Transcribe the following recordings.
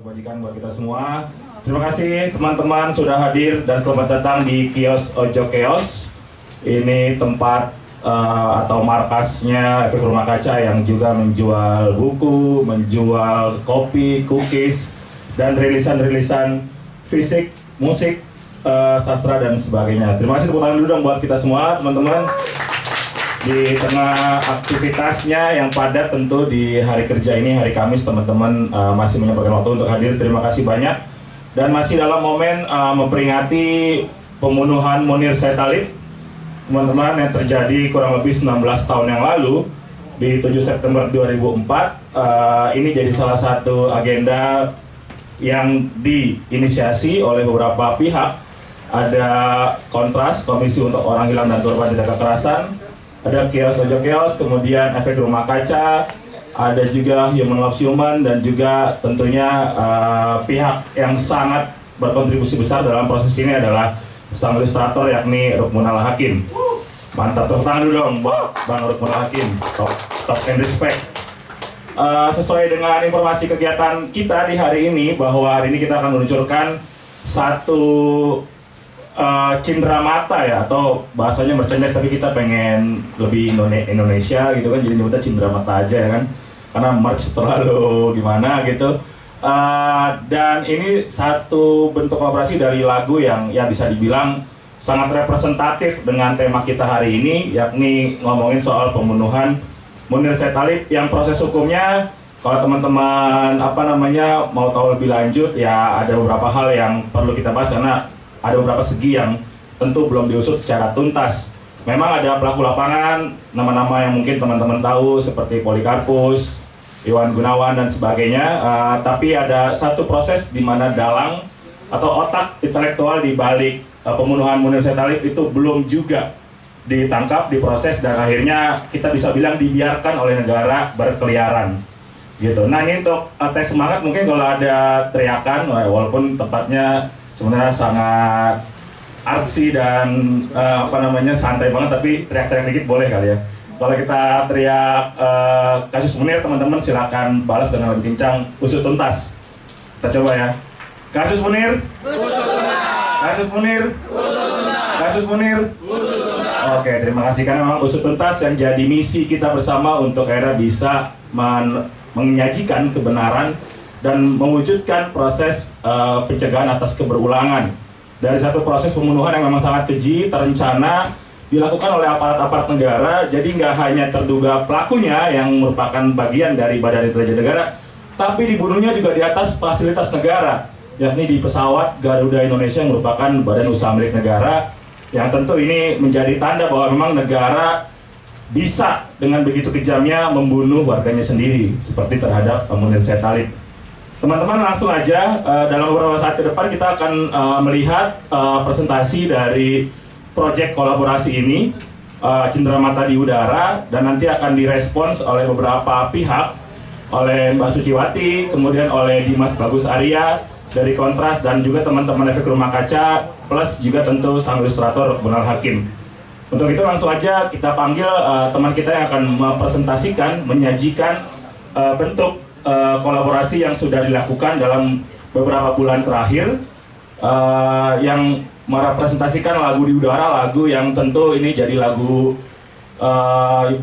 kebajikan buat kita semua. Terima kasih teman-teman sudah hadir dan selamat datang di Kios Ojo Keos. Ini tempat atau markasnya Efek Rumah Kaca yang juga menjual buku, menjual kopi, cookies, dan rilisan-rilisan fisik, musik, sastra, dan sebagainya. Terima kasih, tepuk tangan dulu dong buat kita semua, teman-teman. Di tengah aktivitasnya yang padat tentu di hari kerja ini, hari Kamis, teman-teman masih menyempatkan waktu untuk hadir. Terima kasih banyak. Dan masih dalam momen memperingati pembunuhan Munir Said Talib, teman-teman, yang terjadi kurang lebih 19 tahun yang lalu di 7 September 2004. Ini jadi salah satu agenda yang diinisiasi oleh beberapa pihak. Ada Kontras, Komisi untuk Orang Hilang dan Korban Tindak Kekerasan, ada Kios Ojo Keos, kemudian Efek Rumah Kaca, ada juga Human Loves Human, dan juga tentunya pihak yang sangat berkontribusi besar dalam proses ini adalah sang ilustrator yakni Rukmunal Hakim. Mantap, tepuk tangan dulu dong buat Bang Rukmunal Hakim. Top and respect. Sesuai dengan informasi kegiatan kita di hari ini, bahwa hari ini kita akan meluncurkan satu cindera mata ya, atau bahasanya merchandise, tapi kita pengen lebih Indonesia gitu kan, jadi nyebutnya cindera mata aja ya kan, karena merch terlalu gimana gitu. Dan ini satu bentuk kolaborasi dari lagu yang ya bisa dibilang sangat representatif dengan tema kita hari ini, yakni ngomongin soal pembunuhan Munir Said Talib, yang proses hukumnya kalau teman-teman mau tahu lebih lanjut ya, ada beberapa hal yang perlu kita bahas karena ada beberapa segi yang tentu belum diusut secara tuntas. Memang ada pelaku lapangan, nama-nama yang mungkin teman-teman tahu seperti Polikarpus, Iwan Gunawan, dan sebagainya. Tapi ada satu proses di mana dalang atau otak intelektual di balik pembunuhan Munir Said Talib itu belum juga ditangkap, diproses, dan akhirnya kita bisa bilang dibiarkan oleh negara berkeliaran. Gitu. Nah, ini untuk tes semangat, mungkin kalau ada teriakan, walaupun tempatnya sebenarnya sangat artsy dan santai banget, tapi teriak-teriak dikit boleh kali ya. Kalau kita teriak kasus Munir, teman-teman silakan balas dengan lebih kencang, usut tuntas. Kita coba ya. Kasus Munir. Usut tuntas. Kasus Munir. Usut tuntas. Kasus Munir. Usut tuntas. Oke, terima kasih, karena memang usut tuntas yang jadi misi kita bersama untuk akhirnya bisa menyajikan kebenaran dan mewujudkan proses pencegahan atas keberulangan dari satu proses pembunuhan yang memang sangat keji, terencana, dilakukan oleh aparat-aparat negara. Jadi nggak hanya terduga pelakunya yang merupakan bagian dari Badan Intelijen Negara, tapi dibunuhnya juga di atas fasilitas negara, yakni di pesawat Garuda Indonesia yang merupakan badan usaha milik negara, yang tentu ini menjadi tanda bahwa memang negara bisa dengan begitu kejamnya membunuh warganya sendiri, seperti terhadap Munir Said Talib. Teman-teman, langsung aja dalam beberapa saat ke depan kita akan melihat presentasi dari proyek kolaborasi ini, Cindera Mata di Udara, dan nanti akan direspons oleh beberapa pihak, oleh Mbak Suciwati, kemudian oleh Dimas Bagus Arya dari Kontras, dan juga teman-teman Efek Rumah Kaca, plus juga tentu sang ilustrator Rukmunal Hakim. Untuk itu langsung aja kita panggil teman kita yang akan mempresentasikan, menyajikan bentuk kolaborasi yang sudah dilakukan dalam beberapa bulan terakhir, yang merepresentasikan lagu di udara, lagu yang tentu ini jadi lagu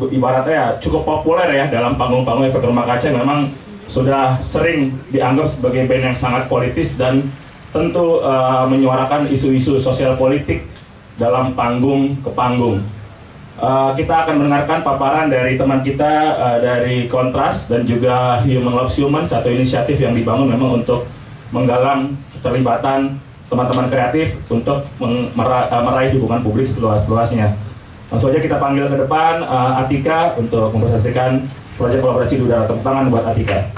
ibaratnya ya, cukup populer ya dalam panggung-panggung Efek Rumah Kaca, yang memang sudah sering dianggap sebagai band yang sangat politis dan tentu menyuarakan isu-isu sosial politik dalam panggung ke panggung. Kita akan mendengarkan paparan dari teman kita dari Kontras dan juga Human Loves Human, satu inisiatif yang dibangun memang untuk menggalang keterlibatan teman-teman kreatif untuk meraih dukungan publik seluas-luasnya. Langsung aja kita panggil ke depan Atika untuk mempresentasikan proyek kolaborasi di udara. Tepuk tangan buat Atika.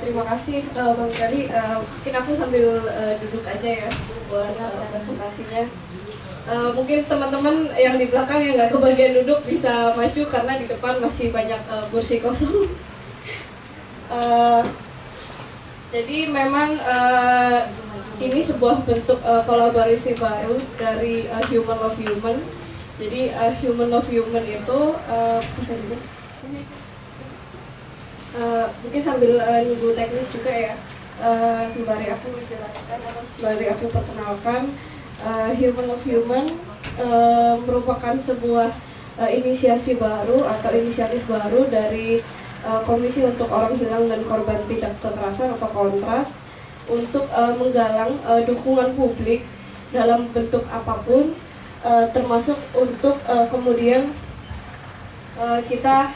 Terima kasih Bang Gali. Mungkin aku sambil duduk aja ya buat presentasinya. Mungkin teman-teman yang di belakang yang nggak kebagian duduk bisa maju karena di depan masih banyak kursi kosong. Jadi memang ini sebuah bentuk kolaborasi baru dari Human Love Human. Jadi Human Love Human itu Mungkin sambil nunggu teknis juga ya, sembari aku menjelaskan atau sembari aku perkenalkan, Human of Human merupakan sebuah inisiasi baru atau inisiatif baru dari Komisi untuk Orang Hilang dan Korban Tindak Kekerasan atau Kontras untuk menggalang dukungan publik dalam bentuk apapun, termasuk untuk kemudian kita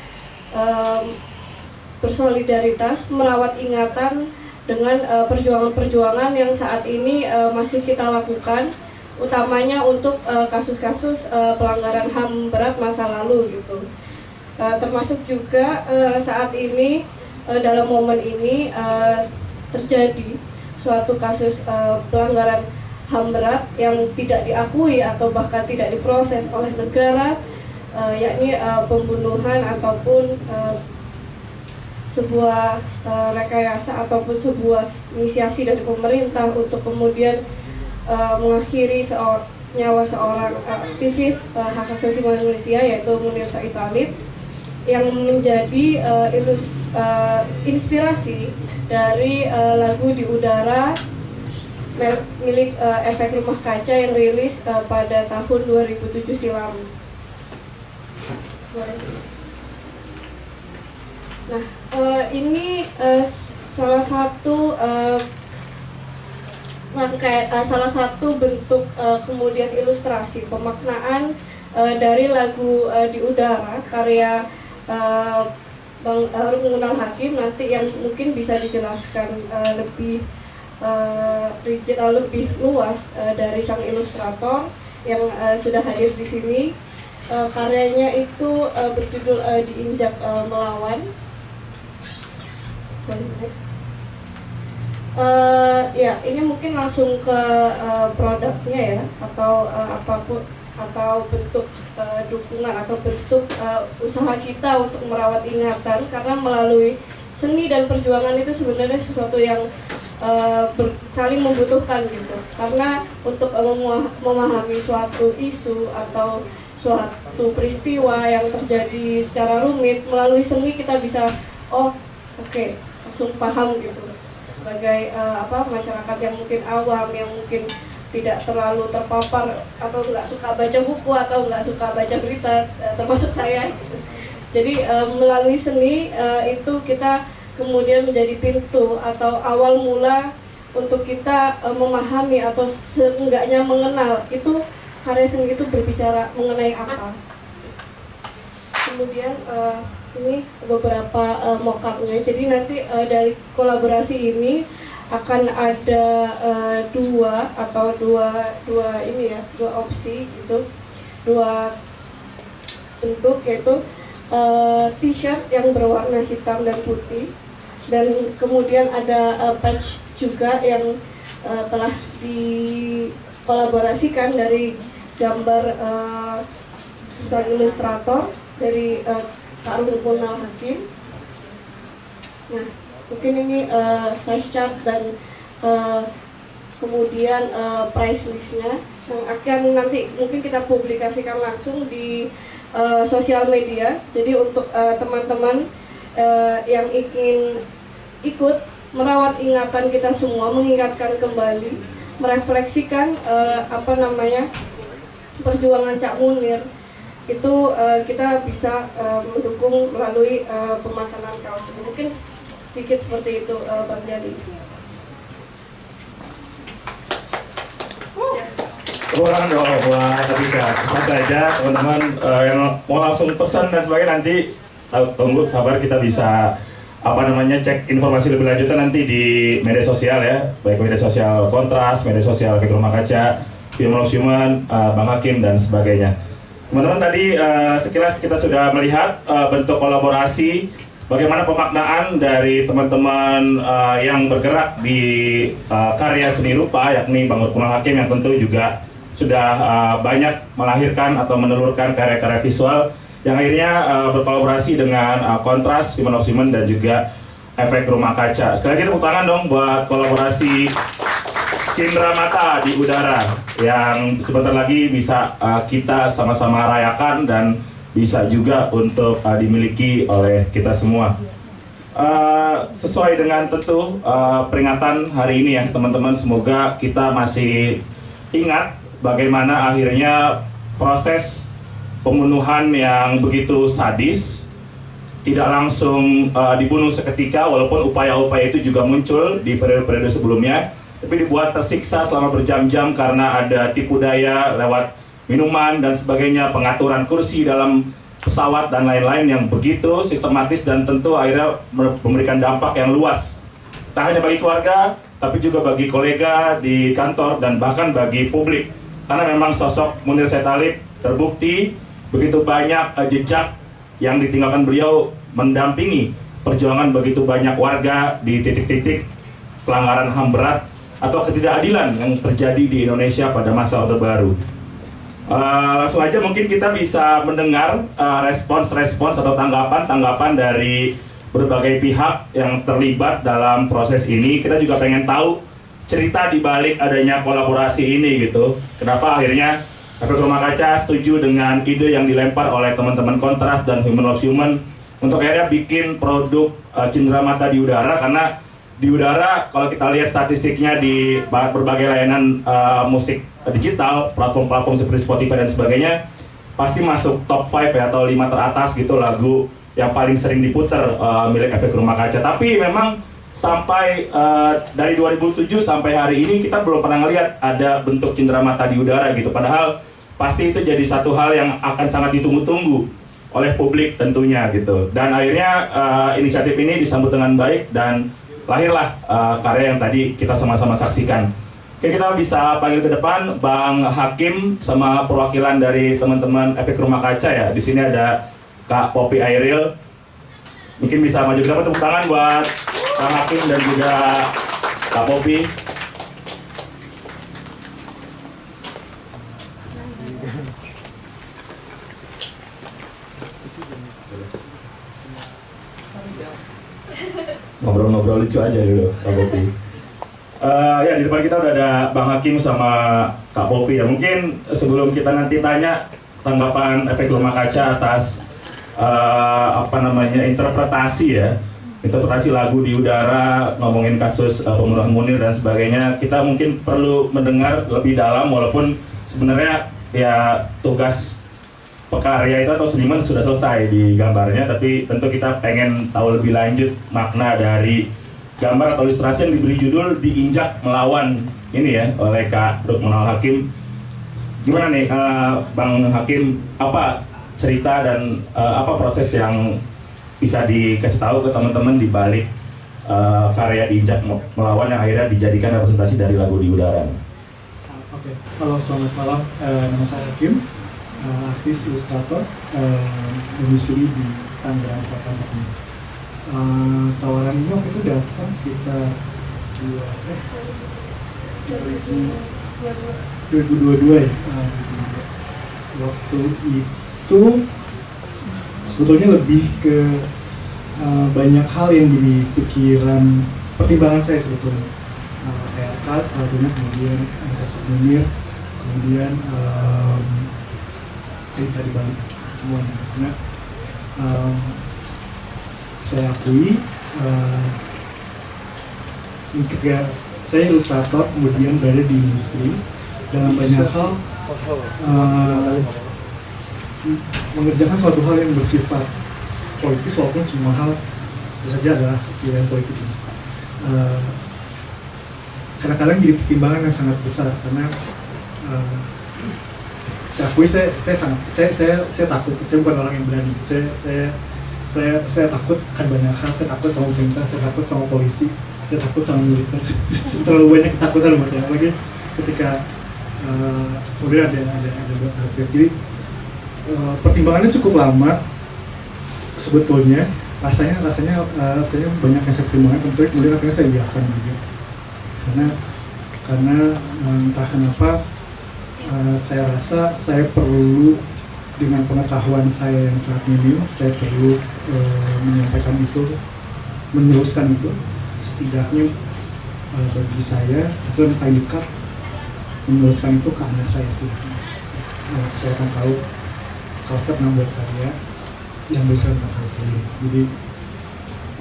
bersolidaritas, merawat ingatan dengan perjuangan-perjuangan yang saat ini masih kita lakukan, utamanya untuk kasus-kasus pelanggaran HAM berat masa lalu gitu. Termasuk juga saat ini dalam momen ini terjadi suatu kasus pelanggaran HAM berat yang tidak diakui atau bahkan tidak diproses oleh negara, yakni pembunuhan ataupun sebuah rekayasa ataupun sebuah inisiasi dari pemerintah untuk kemudian mengakhiri nyawa seorang aktivis hak asasi manusia yaitu Munir Said Talib, yang menjadi inspirasi dari lagu Di Udara milik Efek Rumah Kaca yang rilis pada tahun 2007 silam. Nah, ini salah satu bentuk kemudian ilustrasi pemaknaan dari lagu Di Udara karya Bang Rumnal Hakim, nanti yang mungkin bisa dijelaskan lebih rigid atau lebih luas dari sang ilustrator yang sudah hadir di sini. Karyanya itu berjudul Diinjak Melawan. Ya, ini mungkin langsung ke produknya ya, atau apapun, atau bentuk dukungan atau bentuk usaha kita untuk merawat ingatan, karena melalui seni dan perjuangan itu sebenarnya sesuatu yang saling membutuhkan gitu. Karena untuk memahami suatu isu atau suatu peristiwa yang terjadi secara rumit, melalui seni kita bisa langsung paham gitu. Sebagai masyarakat yang mungkin awam, yang mungkin tidak terlalu terpapar atau nggak suka baca buku atau nggak suka baca berita, termasuk saya gitu. Jadi melalui seni itu kita kemudian menjadi pintu atau awal mula untuk kita memahami atau seenggaknya mengenal itu karya seni itu berbicara mengenai apa. Kemudian ini beberapa mock-up-nya. Jadi nanti dari kolaborasi ini akan ada dua opsi gitu, dua bentuk, yaitu t-shirt yang berwarna hitam dan putih, dan kemudian ada patch juga yang telah dikolaborasikan dari gambar sang ilustrator dari Kak Rumnal Hakim. Nah, mungkin ini size chart dan kemudian price listnya yang akan nanti mungkin kita publikasikan langsung di sosial media. Jadi untuk teman-teman yang ingin ikut merawat ingatan kita semua, mengingatkan kembali, merefleksikan perjuangan Cak Munir, itu kita bisa mendukung melalui pemasanan kaos. Mungkin sedikit seperti itu, Bang Jadi. Kurang dong, wah ketika santai aja teman-teman yang mau langsung pesan dan sebagainya, nanti tunggu sabar, kita bisa cek informasi lebih lanjutnya nanti di media sosial ya, baik media sosial Kontras, media sosial Efek Rumah Kaca, Human of Human, Bang Hakim dan sebagainya. Teman-teman, tadi sekilas kita sudah melihat bentuk kolaborasi, bagaimana pemaknaan dari teman-teman yang bergerak di karya seni rupa, yakni Bang Rumnal Hakim yang tentu juga sudah banyak melahirkan atau menelurkan karya-karya visual yang akhirnya berkolaborasi dengan Kontras, Human of Human dan juga Efek Rumah Kaca. Sekali lagi tepuk tangan dong buat kolaborasi Cindera Mata Di Udara yang sebentar lagi bisa kita sama-sama rayakan dan bisa juga untuk dimiliki oleh kita semua. Sesuai dengan tentu peringatan hari ini ya teman-teman, semoga kita masih ingat bagaimana akhirnya proses pembunuhan yang begitu sadis tidak langsung dibunuh seketika, walaupun upaya-upaya itu juga muncul di periode-periode sebelumnya, tapi dibuat tersiksa selama berjam-jam karena ada tipu daya lewat minuman dan sebagainya, pengaturan kursi dalam pesawat dan lain-lain yang begitu sistematis dan tentu akhirnya memberikan dampak yang luas. Tak hanya bagi keluarga, tapi juga bagi kolega di kantor dan bahkan bagi publik. Karena memang sosok Munir Syed terbukti begitu banyak jejak yang ditinggalkan beliau mendampingi perjuangan begitu banyak warga di titik-titik pelanggaran HAM berat atau ketidakadilan yang terjadi di Indonesia pada masa Orde Baru. Langsung aja mungkin kita bisa mendengar respons-respons atau tanggapan-tanggapan dari berbagai pihak yang terlibat dalam proses ini. Kita juga pengen tahu cerita di balik adanya kolaborasi ini gitu. Kenapa akhirnya Efek Rumah Kaca setuju dengan ide yang dilempar oleh teman-teman Kontras dan Human Loves Human untuk akhirnya bikin produk cenderamata di udara, karena di udara kalau kita lihat statistiknya di berbagai layanan musik digital, platform-platform seperti Spotify dan sebagainya, pasti masuk top 5 ya, atau 5 teratas gitu lagu yang paling sering diputer milik Efek Rumah Kaca. Tapi memang sampai dari 2007 sampai hari ini kita belum pernah ngelihat ada bentuk cenderamata di udara gitu. Padahal pasti itu jadi satu hal yang akan sangat ditunggu-tunggu oleh publik tentunya gitu. Dan akhirnya inisiatif ini disambut dengan baik dan lahirlah karya yang tadi kita sama-sama saksikan. Oke, kita bisa panggil ke depan Bang Hakim sama perwakilan dari teman-teman Efek Rumah Kaca ya. Di sini ada Kak Poppy Airil. Mungkin bisa maju ke depan, tepuk tangan buat Bang Hakim dan juga Kak Poppy. Ngobrol-ngobrol lucu aja dulu Kak Poppy. Ya, di depan kita udah ada Bang Hakim sama Kak Poppy ya. Mungkin sebelum kita nanti tanya tanggapan Efek Rumah Kaca atas interpretasi lagu di udara, ngomongin kasus pembunuhan Munir dan sebagainya, kita mungkin perlu mendengar lebih dalam, walaupun sebenarnya ya tugas pekarya itu atau seniman sudah selesai di gambarnya, tapi tentu kita pengen tahu lebih lanjut makna dari gambar atau ilustrasi yang diberi judul Diinjak Melawan ini ya oleh Kak Rukmanul Hakim. Gimana nih Bang Hakim, apa cerita dan apa proses yang bisa dikasih tahu ke teman-teman di balik karya Diinjak Melawan yang akhirnya dijadikan representasi dari lagu di udara? Oke, halo, selamat malam. Nama saya Hakim, artis ilustrator, domisili di Tangerang Selatan saat ini. Tawaran ini waktu itu datang sekitar 2022 ya. Waktu itu sebetulnya lebih ke banyak hal yang jadi pikiran, pertimbangan saya sebetulnya. RK salah satunya, kemudian sosok Munir, kemudian cerita di balik semuanya. Karena saya akui ketika saya ilustrator kemudian berada di industri, dalam banyak hal mengerjakan suatu hal yang bersifat politis, walaupun semua hal itu saja adalah pilihan politik. Kadang-kadang jadi pertimbangan yang sangat besar, karena saya akui saya takut. Saya bukan orang yang berani. Saya takut akan banyak hal. Saya takut sama pemerintah, saya takut sama polisi, saya takut sama militer. Terlalu banyak ketakutan buat saya. Lagi ketika kemudian ada jadi pertimbangannya cukup lama sebetulnya. Rasanya banyak yang saya pertimbangkan, tentunya kemudian akhirnya saya iakan juga. Karena entah kenapa saya rasa saya perlu, dengan pengetahuan saya yang sangat minim, saya perlu menyampaikan itu, meneruskan itu, setidaknya bagi saya itu yang paling dekat, meneruskan itu ke anak saya setidaknya. Saya akan tahu konsep membuat karya yang bisa tentang hal seperti ini. Jadi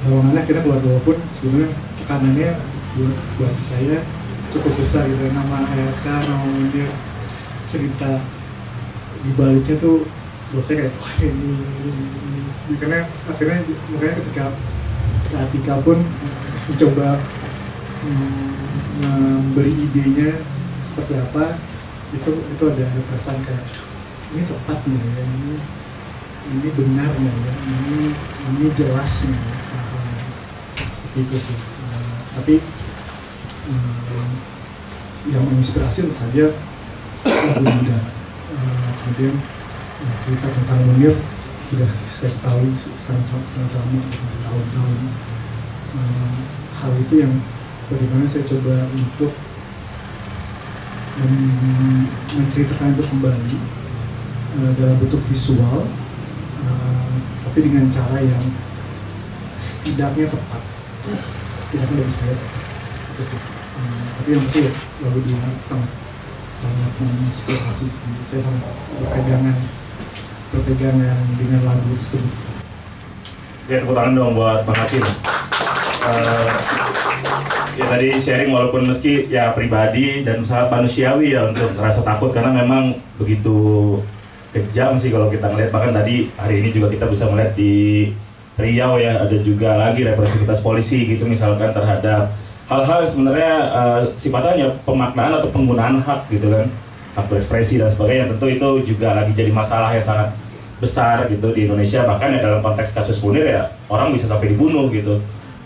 dorongannya akhirnya keluar, walaupun sebetulnya tekanannya buat saya cukup besar gitu. Nama ARK, nama Munir, cerita di baliknya tuh buat saya kayak wah ini. Karena akhirnya makanya ketika Atika pun mencoba memberi idenya seperti apa, itu ada perasaan kayak ini tepat nih ya, ini benar nih ya, ini jelas nih ya. Seperti itu sih. Tapi yang menginspirasi tentu saja lebih muda. Kemudian cerita tentang Munir sudah saya ketahui sangat lama, bertahun-tahun. Hal itu yang bagaimana saya coba untuk menceritakan itu kembali dalam bentuk visual, tapi dengan cara yang setidaknya tepat, setidaknya dari saya tepat. Itu sih. Tapi yang pasti lagu dia sangat menginspirasi sih. Saya sangat berpegangan dengan lagu tersebut. Ya, tepuk tangan dong buat Bang Hakim. Ya tadi sharing walaupun meski ya pribadi dan sangat manusiawi ya untuk rasa takut, karena memang begitu kejam sih kalau kita ngeliat. Bahkan tadi hari ini juga kita bisa melihat di Riau ya, ada juga lagi represivitas polisi gitu misalkan terhadap hal-hal yang sebenarnya sifatnya pemaknaan atau penggunaan hak gitu kan, hak berekspresi dan sebagainya. Tentu itu juga lagi jadi masalah yang sangat besar gitu di Indonesia. Bahkan ya dalam konteks kasus Munir ya orang bisa sampai dibunuh gitu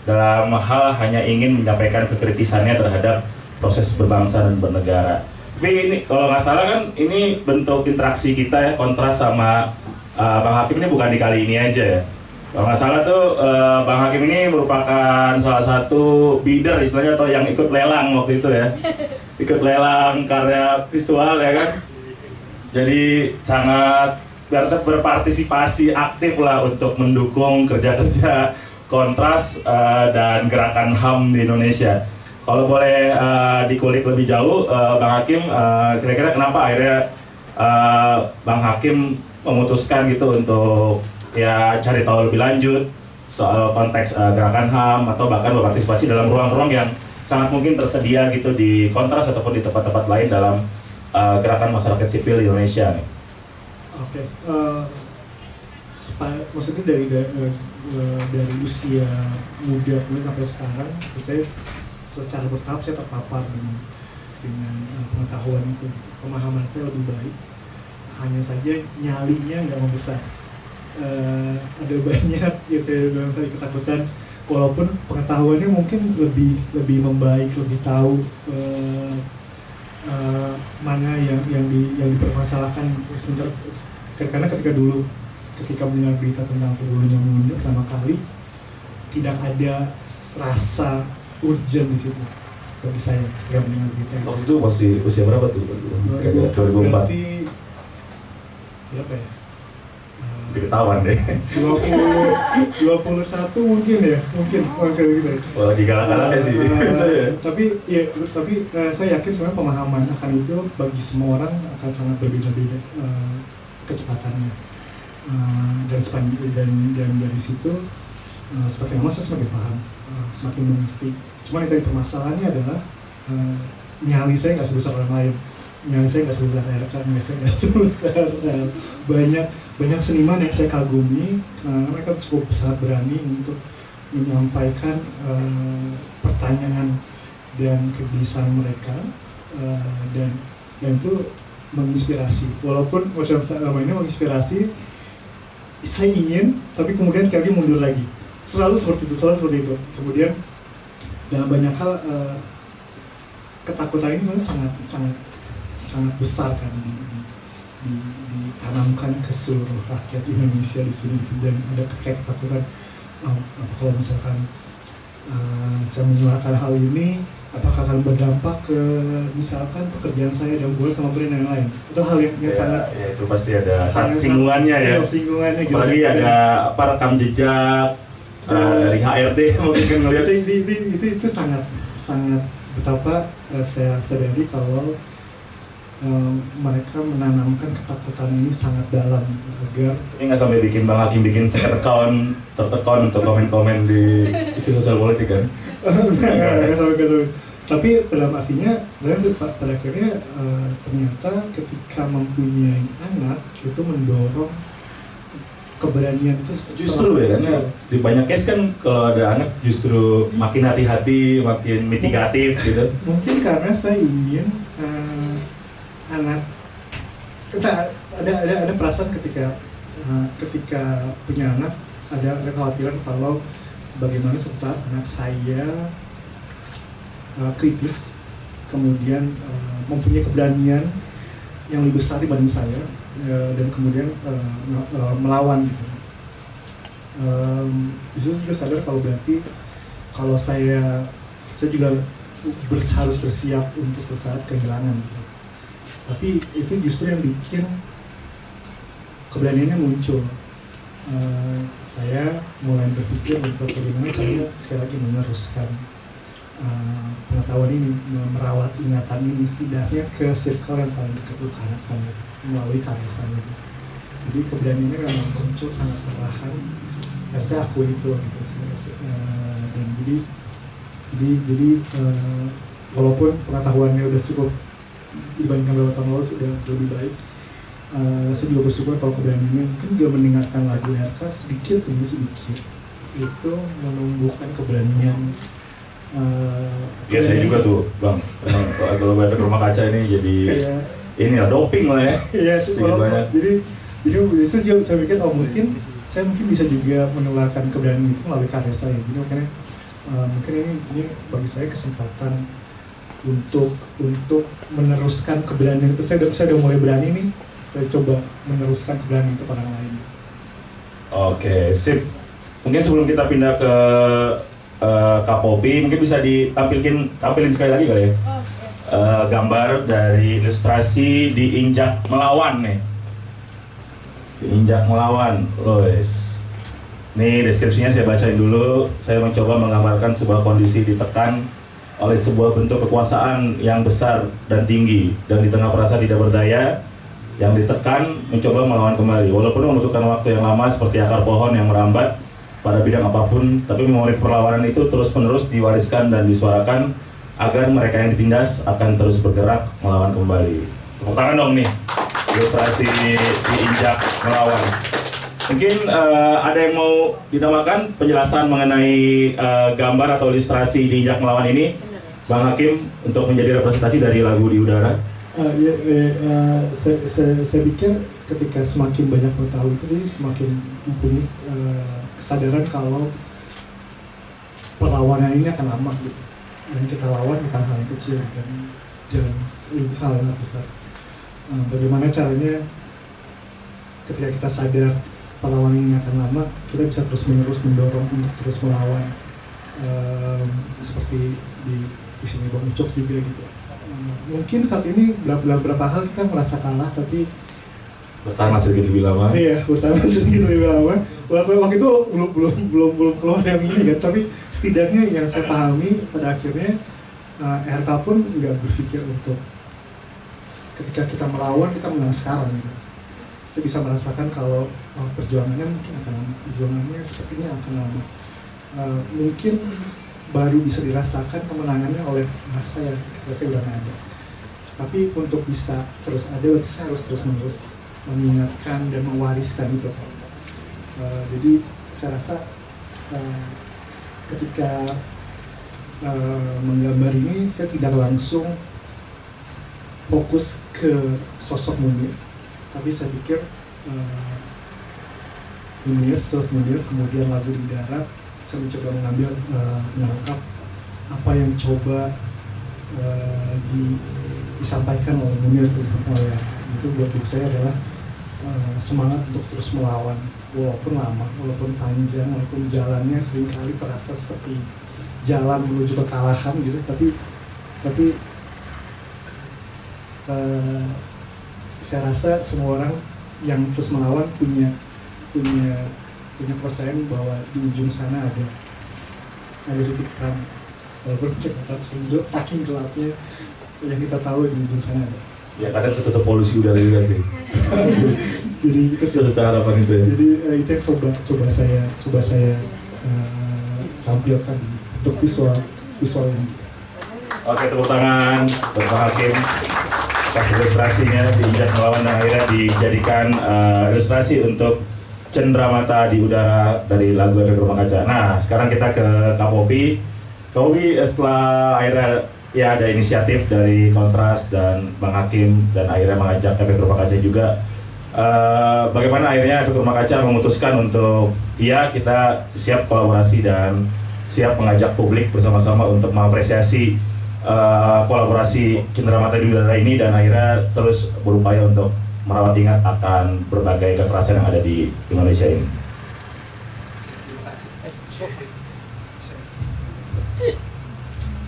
dalam hal hanya ingin menyampaikan kekritisannya terhadap proses berbangsa dan bernegara. Tapi ini kalau nggak salah kan ini bentuk interaksi kita ya, kontras sama Bang Hakim ini bukan di kali ini aja ya. Kalau nggak salah tuh Bang Hakim ini merupakan salah satu bidder istilahnya, atau yang ikut lelang waktu itu ya. Ikut lelang karya visual ya kan. Jadi sangat berpartisipasi aktif lah untuk mendukung kerja-kerja kontras dan gerakan HAM di Indonesia. Kalau boleh dikulik lebih jauh, Bang Hakim, kira-kira kenapa akhirnya Bang Hakim memutuskan gitu untuk ya cari tahu lebih lanjut soal konteks gerakan HAM, atau bahkan berpartisipasi dalam ruang-ruang yang sangat mungkin tersedia gitu di kontras ataupun di tempat-tempat lain dalam gerakan masyarakat sipil di Indonesia nih. Oke, maksudnya dari usia muda kemudian sampai sekarang, saya secara bertahap saya terpapar dengan pengetahuan itu, pemahaman saya lebih baik. Hanya saja nyalinya nggak membesar. Ada banyak gitu dalam tadi ketakutan, walaupun pengetahuannya mungkin lebih membaik, lebih tahu mana yang dipermasalahkan sebentar. Karena ketika mendengar berita tentang terbunuhnya Munir pertama kali, tidak ada rasa urgent di situ bagi saya ketika mendengar berita. Waktu itu masih usia berapa tuh? 2004. Berarti berapa ya? Diketahuan deh. 21 mungkin masih gitu ya. Oh, lagi galak-galaknya sih. Tapi saya yakin sebenarnya pemahaman akan itu bagi semua orang akan sangat berbeda-beda kecepatannya. Dan dari situ semakin lama saya semakin paham, semakin mengerti. Cuman itu permasalahannya adalah nyali saya nggak sebesar orang lain, nyali saya nggak sebesar RK, nyali saya nggak sebesar banyak seniman yang saya kagumi. Mereka cukup sangat berani untuk menyampaikan pertanyaan dan kegelisahan mereka, dan itu menginspirasi. Walaupun macam selama ini menginspirasi, saya ingin, tapi kemudian sekali mundur lagi. Selalu seperti itu. Kemudian dalam banyak hal ketakutan ini sangat besar kan ditanamkan ke seluruh rakyat Indonesia di sini, dan ada ketakutan kalau misalkan saya menyuarakan hal ini, apakah akan berdampak ke misalkan pekerjaan saya dan hubungan sama brand yang lain. Itu hal yang sangat ya itu pasti ada singgungannya ya. Singgungannya gitu. Apalagi ada rekam jejak dari HRD mungkin kan ngelihat itu sangat betapa saya sadari kalau mereka menanamkan ketakutan ini sangat dalam agar Ini nggak sampai bikin Bang Hakim bikin second account, third account untuk komen-komen di isu sosial politik kan? nggak sampai gitu. Tapi dalam artinya, pada akhirnya ternyata ketika mempunyai anak itu mendorong keberanian itu Justru ya kan, di banyak case kan kalau ada anak justru makin hati-hati, makin mitigatif gitu. Mungkin karena saya ingin anak kita ada perasaan ketika punya anak ada kekhawatiran kalau bagaimana suatu saat anak saya kritis, kemudian mempunyai keberanian yang lebih besar dibanding saya, dan kemudian melawan gitu. Di situ juga sadar kalau berarti kalau saya juga harus bersiap untuk suatu saat kehilangan gitu. Tapi itu justru yang bikin keberaniannya muncul. Saya mulai berpikir untuk bagaimana caranya sekali lagi meneruskan pengetahuan ini, merawat ingatan ini setidaknya ke circle yang paling dekat ke anak saya melalui karya saya. Jadi keberaniannya memang muncul sangat perlahan dan saya akui itu gitu. Dan jadi walaupun pengetahuannya udah cukup dibandingkan beberapa tahun lalu sudah lebih baik, saya juga bersyukur kalau keberaniannya mungkin juga mendengarkan lagu RK sedikit demi sedikit itu menumbuhkan keberanian. Ya saya juga tuh Bang, kalau balik ke rumah kaca ini jadi Kayak, ini lah doping lah ya. iya, Sedikit banyak. jadi itu juga saya pikir mungkin saya bisa juga menularkan keberanian itu melalui karya saya. Jadi makanya mungkin ini bagi saya kesempatan untuk meneruskan keberanian itu. Saya udah mulai berani nih, saya coba meneruskan keberanian itu ke orang lain. Oke, sip. Mungkin sebelum kita pindah ke Kapopi, mungkin bisa tampilin sekali lagi kali ya. Gambar dari ilustrasi Diinjak Melawan nih. Diinjak Melawan, lois. Nih deskripsinya saya bacain dulu. Saya mencoba menggambarkan sebuah kondisi ditekan oleh sebuah bentuk kekuasaan yang besar dan tinggi, dan di tengah perasa tidak berdaya, yang ditekan mencoba melawan kembali. Walaupun membutuhkan waktu yang lama seperti akar pohon yang merambat pada bidang apapun, tapi memori perlawanan itu terus-menerus diwariskan dan disuarakan agar mereka yang ditindas akan terus bergerak melawan kembali. Tepuk tangan dong nih, ilustrasi Diinjak Melawan. Mungkin ada yang mau ditambahkan penjelasan mengenai gambar atau ilustrasi Diinjak Melawan ini, Bang Hakim, untuk menjadi representasi dari lagu Di Udara? Saya pikir ketika semakin banyak mengetahui itu sih semakin mempunyai kesadaran kalau perlawanan ini akan lama gitu. Dan kita lawan bukan hal yang kecil dan ini hal yang besar. Bagaimana caranya ketika kita sadar perlawanan ini akan lama, kita bisa terus-menerus mendorong untuk terus melawan. Seperti di sini Bang Ucok juga gitu. Mungkin saat ini beberapa hal kita merasa kalah, tapi bertahan sedikit lebih lama. Iya, bertahan sedikit lebih lama. Waktu itu belum keluar yang ini kan, tapi setidaknya yang saya pahami pada akhirnya RK pun nggak berpikir untuk ketika kita melawan kita menang sekarang gitu. Saya bisa merasakan kalau perjuangannya mungkin akan lama, perjuangannya sepertinya akan lama. Mungkin baru bisa dirasakan kemenangannya oleh anak saya ketika saya udah nggak ada. Tapi untuk bisa terus ada, saya harus terus-menerus mengingatkan dan mewariskan itu. Jadi saya rasa ketika menggambar ini saya tidak langsung fokus ke sosok Munir, tapi saya pikir sosok Munir, kemudian lagu Di Darat, saya mencoba menangkap apa yang coba disampaikan oleh Munir oleh itu buat diri saya adalah semangat untuk terus melawan walaupun lama, walaupun panjang, walaupun jalannya seringkali terasa seperti jalan menuju kekalahan gitu, tapi saya rasa semua orang yang terus melawan punya kepercayaan bahwa di ujung sana ada titik terang, walaupun kita saking gelapnya yang kita tahu di ujung sana ada. Ya kadang ketutup polusi udara juga sih. Jadi itu sih. Itu harapan itu ya. Jadi itu yang coba saya tampilkan untuk visual ini. Oke, tepuk tangan untuk Pak Hakim. Pas ilustrasinya diinjak melawan dan akhirnya dijadikan ilustrasi untuk Cendramata di Udara dari lagu Efek Rumah Kaca. Nah, sekarang kita ke Kak Popi. Kak Popi setelah akhirnya ya ada inisiatif dari Kontras dan Bang Hakim dan akhirnya mengajak Efek Rumah Kaca juga. Bagaimana akhirnya Efek Rumah Kaca memutuskan untuk ya kita siap kolaborasi dan siap mengajak publik bersama-sama untuk mengapresiasi kolaborasi Cendramata di Udara ini dan akhirnya terus berupaya untuk merawat ingat akan berbagai kekerasan yang ada di Indonesia ini.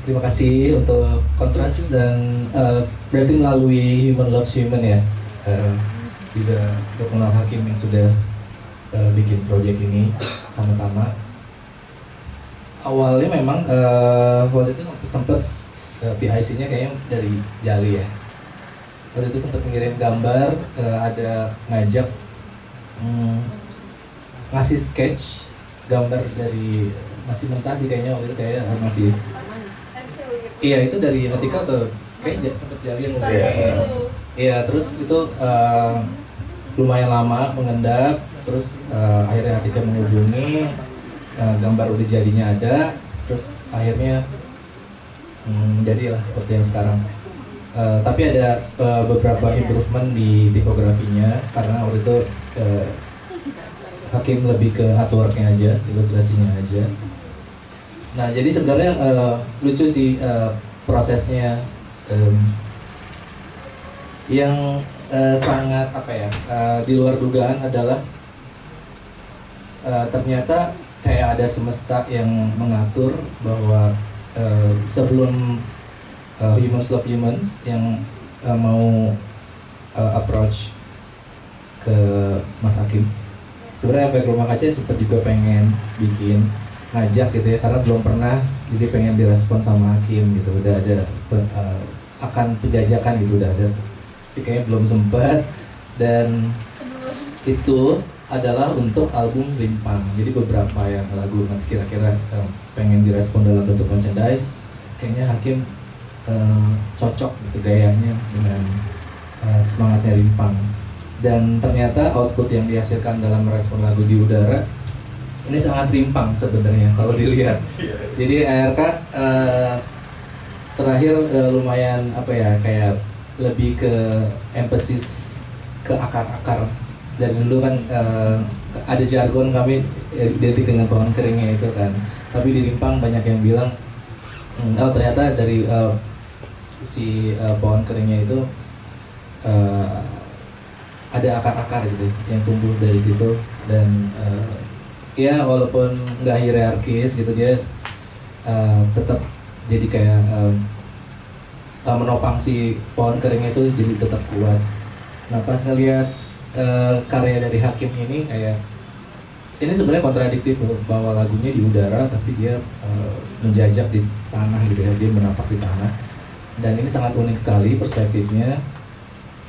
Terima kasih untuk Kontras dan berarti melalui Human Loves Human ya, juga Kenal Hakim yang sudah bikin project ini sama-sama. Awalnya memang waktu itu sempat PIC-nya kayaknya dari Jali ya. Waktu itu sempat mengirim gambar, ada ngajak ngasih sketch gambar dari masih mentah sih kayaknya waktu itu kayak masih. Iya itu dari Atika atau kayak sempat Jali yang ngomongin. Iya terus itu lumayan lama mengendap, terus akhirnya Atika menghubungi, gambar udah jadinya ada, terus akhirnya jadilah seperti yang sekarang. Tapi ada beberapa improvement di tipografinya karena waktu itu Hakim lebih ke artworknya aja, ilustrasinya aja. Nah jadi sebenarnya lucu sih prosesnya, yang sangat apa ya di luar dugaan adalah ternyata kayak ada semesta yang mengatur bahwa sebelum Humans Love Humans yang mau approach ke Mas Hakim, sebenarnya Efek Rumah Kaca sempat juga pengen bikin ngajak gitu ya, karena belum pernah, jadi pengen direspon sama Hakim gitu, udah ada akan penjajakan gitu udah ada, tapi kayaknya belum sempat. Dan itu adalah untuk album Rimpang, jadi beberapa yang lagu nanti kira-kira pengen direspon dalam bentuk merchandise, kayaknya Hakim cocok gitu gayanya dengan semangatnya Rimpang. Dan ternyata output yang dihasilkan dalam merespon lagu di Udara ini sangat rimpang sebenarnya kalau dilihat. Jadi ARK terakhir lumayan apa ya, kayak lebih ke emphasis ke akar-akar. Dari dulu kan ada jargon kami identik dengan pohon keringnya itu kan, tapi di Rimpang banyak yang bilang oh ternyata dari si pohon keringnya itu ada akar-akar gitu yang tumbuh dari situ. Dan ya walaupun nggak hierarkis gitu, dia tetap jadi kayak menopang si pohon keringnya itu jadi tetap kuat. Nah pas ngelihat karya dari Hakim ini kayak ini sebenarnya kontradiktif bahwa lagunya di udara tapi dia menjajak di tanah gitu ya, dia menapak di tanah. Dan ini sangat unik sekali perspektifnya.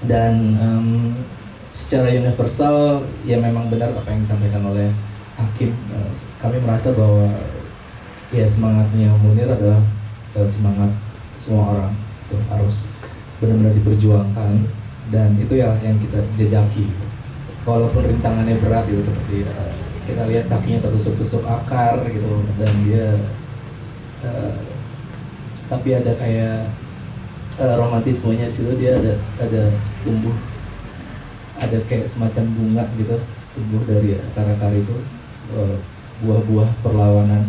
Dan secara universal ya memang benar apa yang disampaikan oleh Hakim. Kami merasa bahwa ya semangatnya Munir adalah semangat semua orang itu harus benar-benar diperjuangkan, dan itu ya yang kita jejaki. Walaupun rintangannya berat gitu, seperti kita lihat kakinya tertusuk-tusuk akar gitu, dan dia tapi ada kayak romantismenya di situ. Dia ada tumbuh, ada kayak semacam bunga gitu tumbuh dari akar-akar itu, buah-buah perlawanan.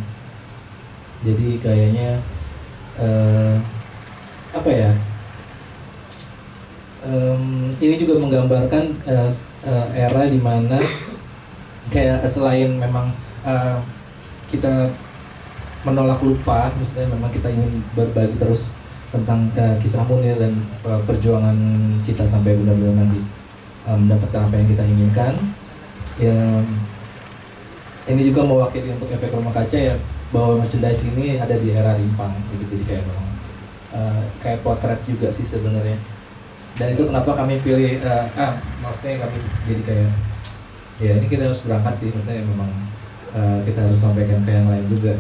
Jadi kayaknya apa ya, ini juga menggambarkan era di mana kayak selain memang kita menolak lupa, misalnya memang kita ingin berbagi terus tentang kisah Munir dan perjuangan kita sampai benar-benar nanti mendapatkan apa yang kita inginkan. Ya, ini juga mewakili untuk Efek Rumah Kaca ya, bahwa merchandise ini ada di era Rimpang gitu. Jadi kayak memang kayak potret juga sih sebenarnya. Dan itu kenapa kami pilih, maksudnya kami jadi kayak, ya ini kita harus berangkat sih, maksudnya memang kita harus sampaikan ke yang lain juga.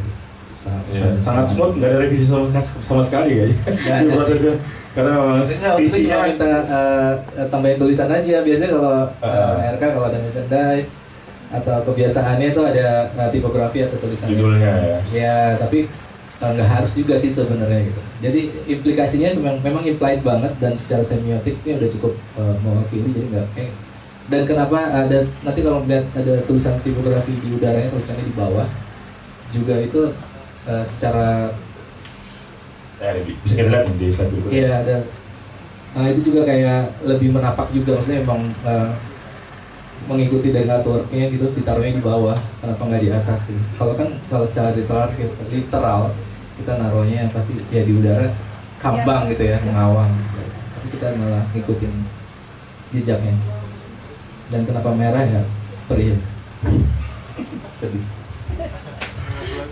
Sangat smooth, nggak ada revisi sama sekali kayaknya. Karena memang visinya kita tambahin tulisan aja. Biasanya kalau RK kalau ada merchandise atau kebiasaannya itu ada tipografi atau tulisan judulnya ya. Ya, tapi nggak harus juga sih sebenarnya gitu. Jadi implikasinya memang implied banget dan secara semiotik ini udah cukup mewakili, jadi nggak dan kenapa ada nanti kalau melihat ada tulisan tipografi di udaranya, tulisannya di bawah juga itu secara bisa kita lihat di slide berikutnya. iya ada. Nah itu juga kayak lebih menapak juga, maksudnya emang mengikuti dari artworknya gitu, ditaruhnya di bawah, kenapa nggak di atas gitu. Kalau secara literal kita naruhnya yang pasti ya di udara, kambang gitu ya, mengawang. Tapi kita malah ngikutin jejaknya. Dan kenapa merah ya? Perih. Sedih.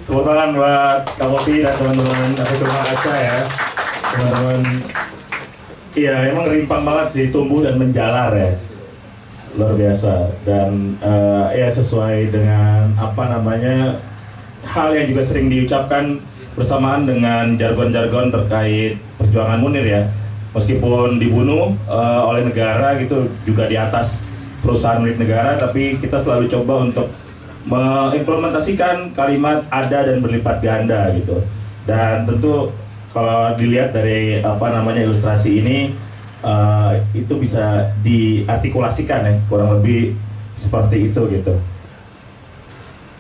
Tepuk tangan buat Kak Popi dan teman-teman Efek Rumah Kaca ya. Teman-teman, iya emang rimpang banget sih, tumbuh dan menjalar ya. Luar biasa. Dan ya sesuai dengan apa namanya, hal yang juga sering diucapkan bersamaan dengan jargon-jargon terkait perjuangan Munir ya. Meskipun dibunuh oleh negara gitu, juga di atas perusahaan milik negara, tapi kita selalu coba untuk mengimplementasikan kalimat ada dan berlipat ganda gitu. Dan tentu kalau dilihat dari apa namanya ilustrasi ini, itu bisa diartikulasikan ya, kurang lebih seperti itu gitu.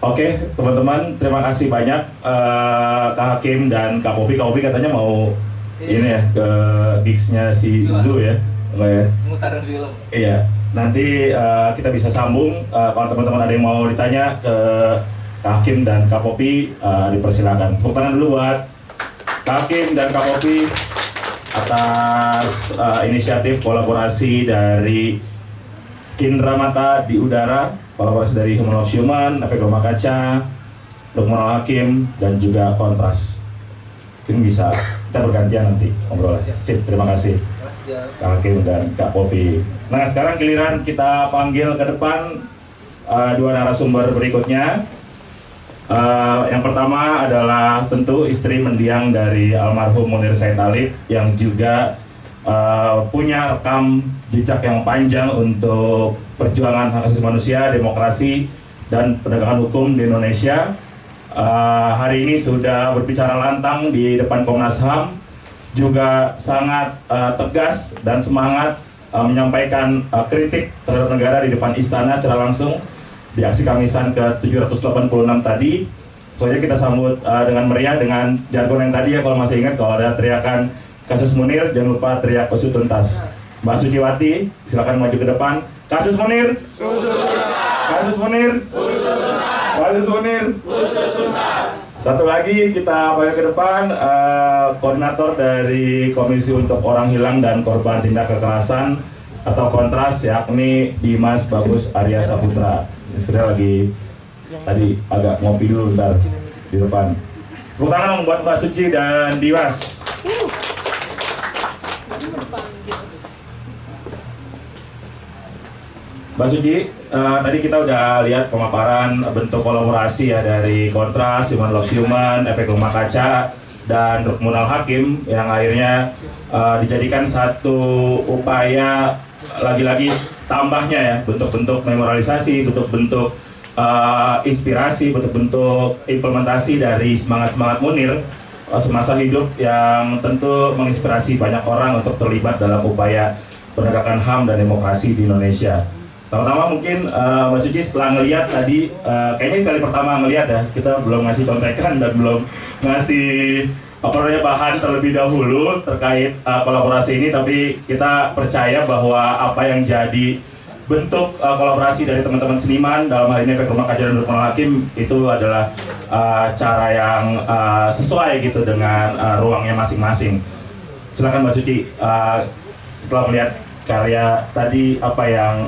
Oke teman-teman, terima kasih banyak Kak Hakim dan Kak Popi. Kak Popi katanya mau ini ya ke gigs-nya si Zu ya, enggak ya? Pemutaran film. Iya, nanti kita bisa sambung. Kalau teman-teman ada yang mau ditanya ke Kak Hakim dan Kak Popi, dipersilakan. Tepuk tangan dulu buat Kak Hakim dan Kak Popi atas inisiatif kolaborasi dari Cindra Mata di Udara, kolaborasi dari Human of Human, Efek Rumah Kaca, Lukmanul Hakim, dan juga Kontras. Mungkin bisa kita bergantian nanti ngobrol. Sip, terima kasih Kak Hakim dan Kak Popi. Nah sekarang giliran kita panggil ke depan dua narasumber berikutnya. Yang pertama adalah tentu istri mendiang dari almarhum Munir Said Talib yang juga punya rekam jejak yang panjang untuk perjuangan hak asasi manusia, demokrasi, dan penegakan hukum di Indonesia. Hari ini sudah berbicara lantang di depan Komnas HAM, juga sangat tegas dan semangat menyampaikan kritik terhadap negara di depan istana secara langsung di aksi Kamisan ke-786 tadi. Soalnya kita sambut dengan meriah dengan jargon yang tadi ya, kalau masih ingat, kalau ada teriakan kasus Munir jangan lupa teriak usut tuntas. Mbak Suciwati silakan maju ke depan. Kasus Munir, kasus Munir, kasus Munir, satu lagi kita panggil ke depan koordinator dari Komisi untuk Orang Hilang dan Korban Tindak Kekerasan atau Kontras, yakni Dimas Bagus Arya Saputra. Sebenarnya lagi tadi agak ngopi dulu bentar di depan. Tepuk tangan dong buat Mbak Suci dan Dimas. Mbak Suci, tadi kita udah lihat pemaparan bentuk kolaborasi ya dari Kontras, Human Loves Human, Efek Rumah Kaca, dan Lukmanul Hakim yang akhirnya dijadikan satu upaya lagi-lagi tambahnya ya, bentuk-bentuk memorialisasi, bentuk-bentuk inspirasi, bentuk-bentuk implementasi dari semangat-semangat Munir semasa hidup yang tentu menginspirasi banyak orang untuk terlibat dalam upaya penegakan HAM dan demokrasi di Indonesia. Pertama mungkin Mbak Suci setelah ngelihat tadi, kayaknya kali pertama ngelihat ya, kita belum ngasih contekan dan belum ngasih bahan terlebih dahulu terkait kolaborasi ini, tapi kita percaya bahwa apa yang jadi bentuk kolaborasi dari teman-teman seniman dalam hal ini Efek Rumah Kaca dan Lukmanul Hakim itu adalah cara yang sesuai gitu dengan ruangnya masing-masing. Silakan Mbak Suci, setelah melihat karya tadi apa yang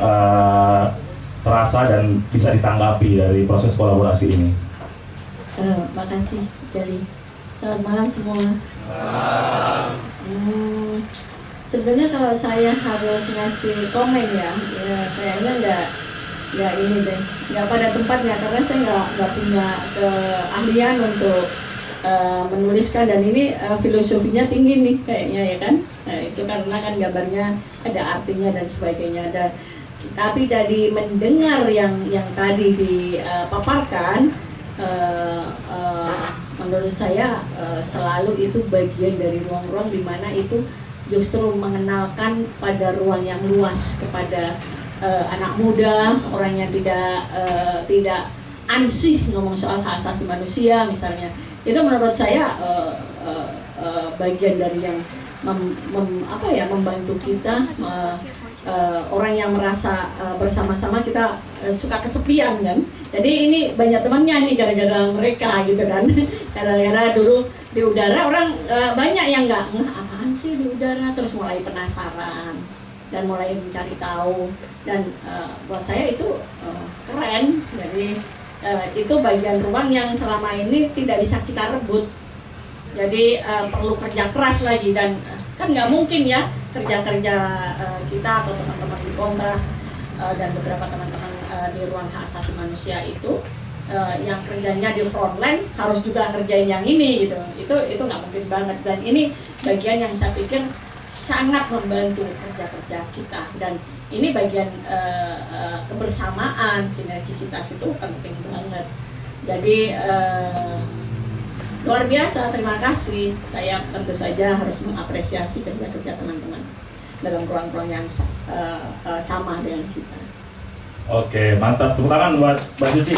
terasa dan bisa ditanggapi dari proses kolaborasi ini? Makasih Jali. Selamat malam semua. Sebenarnya kalau saya harus ngasih komen ya kayaknya nggak ini deh, nggak pada tempatnya karena saya nggak punya keahlian untuk menuliskan, dan ini filosofinya tinggi nih kayaknya ya kan. Nah, itu karena kan gambarnya ada artinya dan sebagainya. Dan tapi dari mendengar yang tadi dipaparkan, menurut saya selalu itu bagian dari ruang-ruang di mana itu justru mengenalkan pada ruang yang luas kepada anak muda, orang yang tidak ansih ngomong soal hak asasi manusia misalnya. Itu menurut saya bagian dari yang membantu kita, orang yang merasa bersama-sama kita suka kesepian kan. Jadi ini banyak temannya nih gara-gara mereka gitu kan. Gara-gara dulu di udara orang banyak yang nggak apaan sih di udara, terus mulai penasaran dan mulai mencari tahu, dan buat saya itu keren. Jadi itu bagian ruang yang selama ini tidak bisa kita rebut. Jadi perlu kerja keras lagi, dan kan nggak mungkin ya kerja-kerja kita atau teman-teman di Kontras dan beberapa teman-teman di ruang hak asasi manusia itu yang kerjanya di frontline harus juga kerjain yang ini gitu. Itu nggak mungkin banget, dan ini bagian yang saya pikir sangat membantu kerja-kerja kita, dan ini bagian kebersamaan, sinergisitas itu penting banget. Jadi luar biasa, terima kasih. Saya tentu saja harus mengapresiasi kerja-kerja teman-teman dalam ruang-ruang yang sama dengan kita. Oke, mantap. Tepuk tangan buat Mbak Suci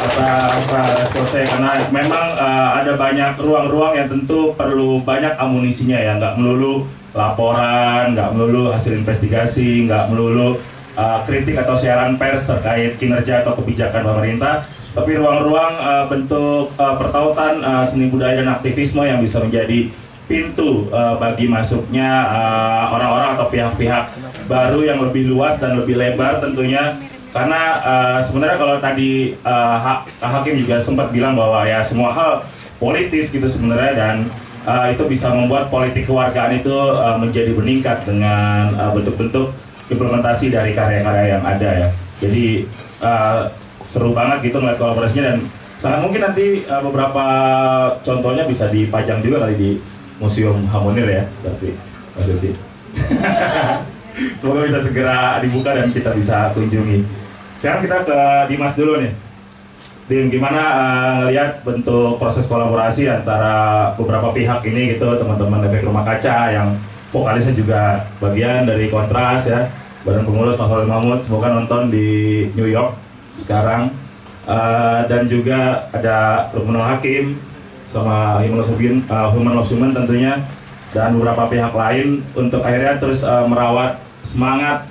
atas responsnya, karena memang ada banyak ruang-ruang yang tentu perlu banyak amunisinya ya, nggak melulu laporan, nggak melulu hasil investigasi, nggak melulu kritik atau siaran pers terkait kinerja atau kebijakan pemerintah, tapi ruang-ruang bentuk pertautan seni budaya dan aktivisme yang bisa menjadi pintu bagi masuknya orang-orang atau pihak-pihak baru yang lebih luas dan lebih lebar tentunya. Karena sebenarnya kalau tadi Hakim juga sempat bilang bahwa ya semua hal politis gitu sebenarnya, dan itu bisa membuat politik kewargaan itu menjadi meningkat dengan bentuk-bentuk implementasi dari karya-karya yang ada ya. Jadi seru banget gitu melihat kolaborasinya, dan sangat mungkin nanti beberapa contohnya bisa dipajang juga kali di Museum Hamonir ya, berarti Mas Suci. Semoga bisa segera dibuka dan kita bisa kunjungi. Sekarang kita ke Dimas dulu nih. Dim, gimana ngelihat bentuk proses kolaborasi antara beberapa pihak ini gitu, teman-teman Efek Rumah Kaca yang vokalisnya juga bagian dari Kontras ya, Badan Pengurus Mas Khalil Mahmud, semoga nonton di New York sekarang, dan juga ada Lukmanul Hakim sama Human Loves Human tentunya, dan beberapa pihak lain untuk akhirnya terus merawat semangat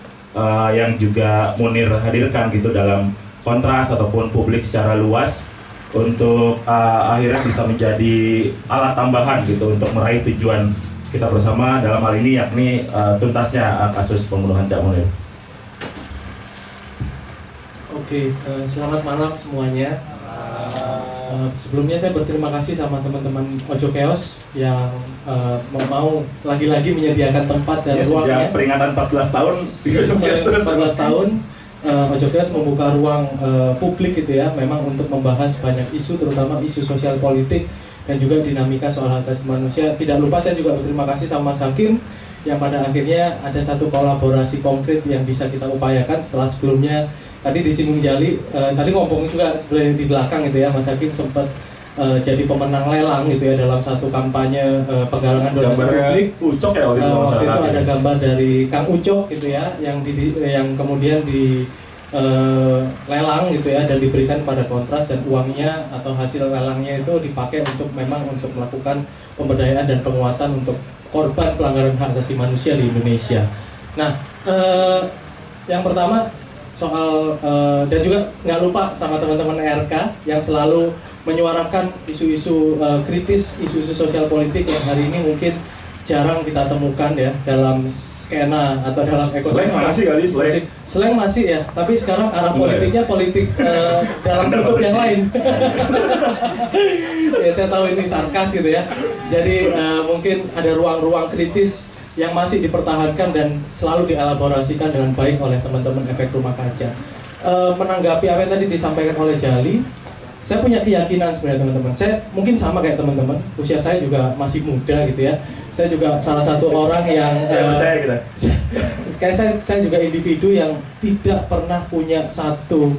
yang juga Munir hadirkan gitu dalam Kontras ataupun publik secara luas, untuk akhirnya bisa menjadi alat tambahan gitu untuk meraih tujuan kita bersama dalam hal ini, yakni tuntasnya kasus pembunuhan Cak Munir. Oke, selamat malam semuanya. Sebelumnya saya berterima kasih sama teman-teman Ojo Chaos yang mau lagi-lagi menyediakan tempat dan ruangnya. Sejak peringatan 14 tahun, 14 tahun, Ojo Chaos membuka ruang publik gitu ya, memang untuk membahas banyak isu, terutama isu sosial politik dan juga dinamika soal hak asasi manusia. Tidak lupa saya juga berterima kasih sama Mas Hakim yang pada akhirnya ada satu kolaborasi konkret yang bisa kita upayakan setelah sebelumnya. Tadi di Singgung Jali, tadi ngomong juga sebenarnya di belakang gitu ya, Mas Hakim sempat jadi pemenang lelang gitu ya dalam satu kampanye penggalangan donasi publik. Ucok ya waktu itu ada gambar dari Kang Ucok gitu ya, yang kemudian di lelang gitu ya, dan diberikan pada Kontras, dan uangnya atau hasil lelangnya itu dipakai untuk melakukan pemberdayaan dan penguatan untuk korban pelanggaran hak asasi manusia di Indonesia. Nah, yang pertama soal dan juga nggak lupa sama teman-teman RK yang selalu menyuarakan isu-isu kritis, isu-isu sosial politik yang hari ini mungkin jarang kita temukan ya dalam skena atau dalam ekosistem. Slang masih ya, tapi sekarang arah politiknya politik dalam bentuk yang lain. Ya, saya tahu ini sarkas gitu ya. Jadi mungkin ada ruang-ruang kritis yang masih dipertahankan dan selalu dielaborasikan dengan baik oleh teman-teman efek rumah kaca. Menanggapi apa yang tadi disampaikan oleh Jali, saya punya keyakinan sebenarnya teman-teman. Saya mungkin sama kayak teman-teman, usia saya juga masih muda gitu ya. Saya juga salah satu orang yang percaya kita. kayak saya juga individu yang tidak pernah punya satu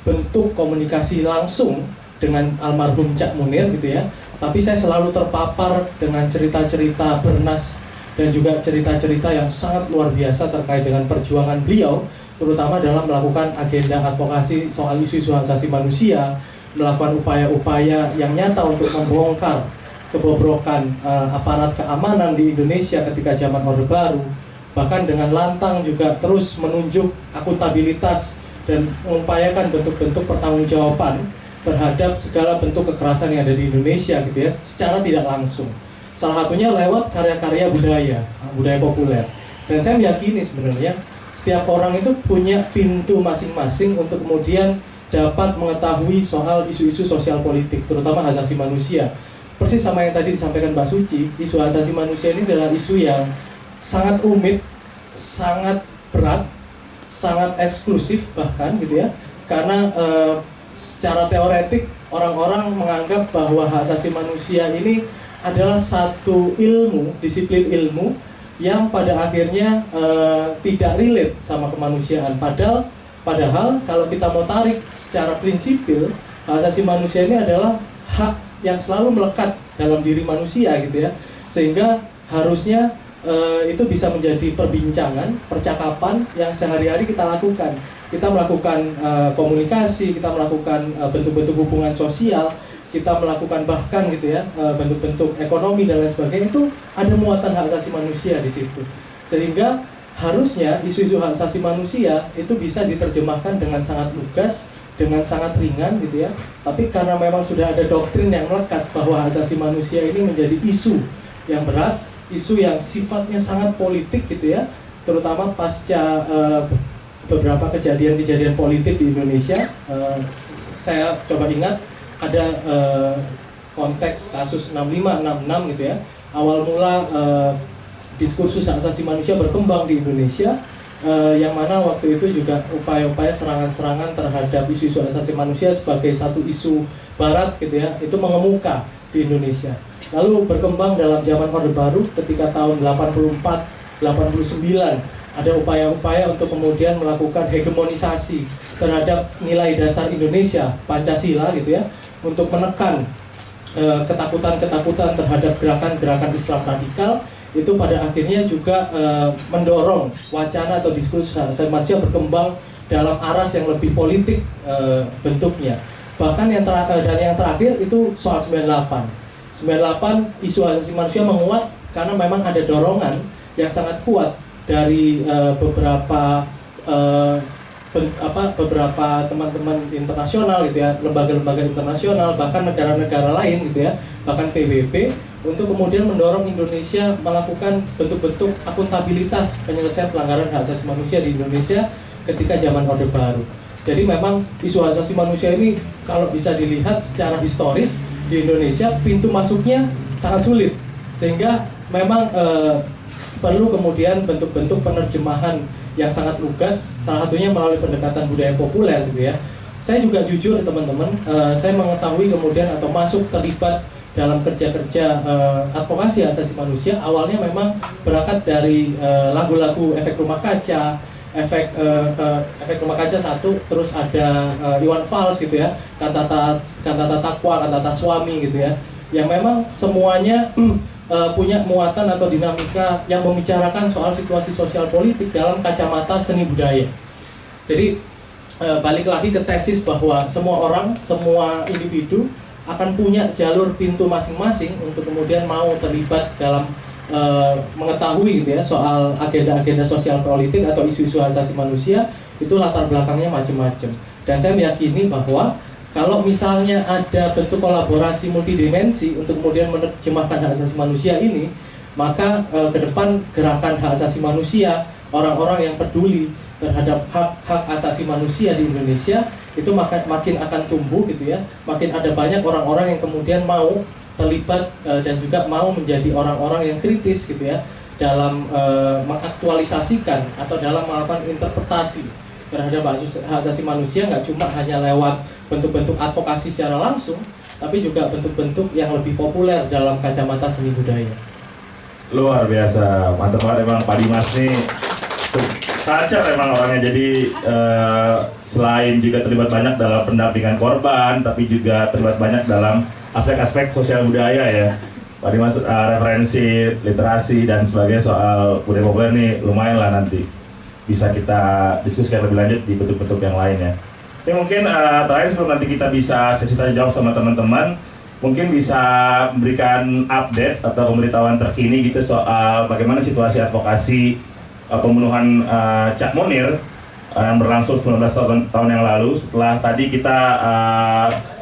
bentuk komunikasi langsung dengan almarhum Cak Munir gitu ya. Tapi saya selalu terpapar dengan cerita-cerita Bernas dan juga cerita-cerita yang sangat luar biasa terkait dengan perjuangan beliau, terutama dalam melakukan agenda advokasi soal isu-isu hak asasi manusia, melakukan upaya-upaya yang nyata untuk membongkar kebobrokan aparat keamanan di Indonesia ketika zaman Orde Baru, bahkan dengan lantang juga terus menunjuk akuntabilitas dan mengupayakan bentuk-bentuk pertanggungjawaban terhadap segala bentuk kekerasan yang ada di Indonesia gitu ya, secara tidak langsung. Salah satunya lewat karya-karya budaya populer. Dan saya meyakini sebenarnya setiap orang itu punya pintu masing-masing untuk kemudian dapat mengetahui soal isu-isu sosial politik, terutama hak asasi manusia. Persis sama yang tadi disampaikan Mbak Suci, isu hak asasi manusia ini adalah isu yang sangat rumit, sangat berat, sangat eksklusif bahkan gitu ya. Karena secara teoretik orang-orang menganggap bahwa hak asasi manusia ini adalah satu ilmu, disiplin ilmu yang pada akhirnya tidak relate sama kemanusiaan. Padahal kalau kita mau tarik secara prinsipil, hak asasi manusia ini adalah hak yang selalu melekat dalam diri manusia gitu ya. Sehingga harusnya itu bisa menjadi perbincangan, percakapan yang sehari-hari kita lakukan. Kita melakukan komunikasi, kita melakukan bentuk-bentuk hubungan sosial, kita melakukan bahkan gitu ya bentuk-bentuk ekonomi dan lain sebagainya, itu ada muatan hak asasi manusia di situ. Sehingga harusnya isu-isu hak asasi manusia itu bisa diterjemahkan dengan sangat lugas, dengan sangat ringan gitu ya. Tapi karena memang sudah ada doktrin yang melekat bahwa hak asasi manusia ini menjadi isu yang berat, isu yang sifatnya sangat politik gitu ya, terutama pasca beberapa kejadian-kejadian politik di Indonesia. Saya coba ingat ada konteks kasus 6566 gitu ya. Awal mula diskursus hak asasi manusia berkembang di Indonesia, yang mana waktu itu juga upaya-upaya serangan-serangan terhadap isu-isu hak asasi manusia sebagai satu isu barat gitu ya, itu mengemuka di Indonesia. Lalu berkembang dalam zaman Orde Baru ketika tahun 84, 89 ada upaya-upaya untuk kemudian melakukan hegemonisasi terhadap nilai dasar Indonesia, Pancasila gitu ya, untuk menekan ketakutan-ketakutan terhadap gerakan-gerakan Islam radikal. Itu pada akhirnya juga mendorong wacana atau diskursus hak asasi manusia berkembang dalam aras yang lebih politik bentuknya. Bahkan yang terakhir itu soal 98 isu hak asasi manusia menguat karena memang ada dorongan yang sangat kuat dari beberapa teman-teman internasional gitu ya, lembaga-lembaga internasional, bahkan negara-negara lain gitu ya, bahkan PBB, untuk kemudian mendorong Indonesia melakukan bentuk-bentuk akuntabilitas penyelesaian pelanggaran hak asasi manusia di Indonesia ketika zaman Orde Baru. Jadi memang isu hak asasi manusia ini kalau bisa dilihat secara historis di Indonesia, pintu masuknya sangat sulit, sehingga memang perlu kemudian bentuk-bentuk penerjemahan yang sangat lugas, salah satunya melalui pendekatan budaya populer gitu ya. Saya juga jujur teman-teman, saya mengetahui kemudian atau masuk terlibat dalam kerja-kerja advokasi asasi manusia awalnya memang berangkat dari lagu-lagu Efek Rumah Kaca, Efek Rumah Kaca satu, terus ada Iwan Fals gitu ya, Kantata Takwa, Kantata Suami gitu ya, yang memang semuanya punya muatan atau dinamika yang membicarakan soal situasi sosial politik dalam kacamata seni budaya. Jadi balik lagi ke tesis bahwa semua orang, semua individu akan punya jalur pintu masing-masing untuk kemudian mau terlibat dalam mengetahui gitu ya soal agenda-agenda sosial politik atau isu-isu hak asasi manusia. Itu latar belakangnya macam-macam. Dan saya meyakini bahwa kalau misalnya ada bentuk kolaborasi multidimensi untuk kemudian menerjemahkan hak asasi manusia ini, maka ke depan gerakan hak asasi manusia, orang-orang yang peduli terhadap hak asasi manusia di Indonesia itu makin akan tumbuh gitu ya. Makin ada banyak orang-orang yang kemudian mau terlibat dan juga mau menjadi orang-orang yang kritis gitu ya dalam mengaktualisasikan atau dalam melakukan interpretasi terhadap hak asasi manusia nggak cuma hanya lewat bentuk-bentuk advokasi secara langsung, tapi juga bentuk-bentuk yang lebih populer dalam kacamata seni budaya. Luar biasa, mantap banget emang Pak Dimas nih. Kacar emang orangnya, jadi selain juga terlibat banyak dalam pendampingan korban, tapi juga terlibat banyak dalam aspek-aspek sosial budaya ya. Pak Dimas referensi, literasi dan sebagainya soal budaya populer nih lumayan lah, nanti bisa kita diskusikan lebih lanjut di bentuk-bentuk yang lain ya. Ini mungkin terakhir sebelum nanti kita bisa sesi tanya jawab sama teman-teman, mungkin bisa memberikan update atau pemberitahuan terkini gitu soal bagaimana situasi advokasi pembunuhan Cak Munir yang berlangsung 19 tahun yang lalu. Setelah tadi kita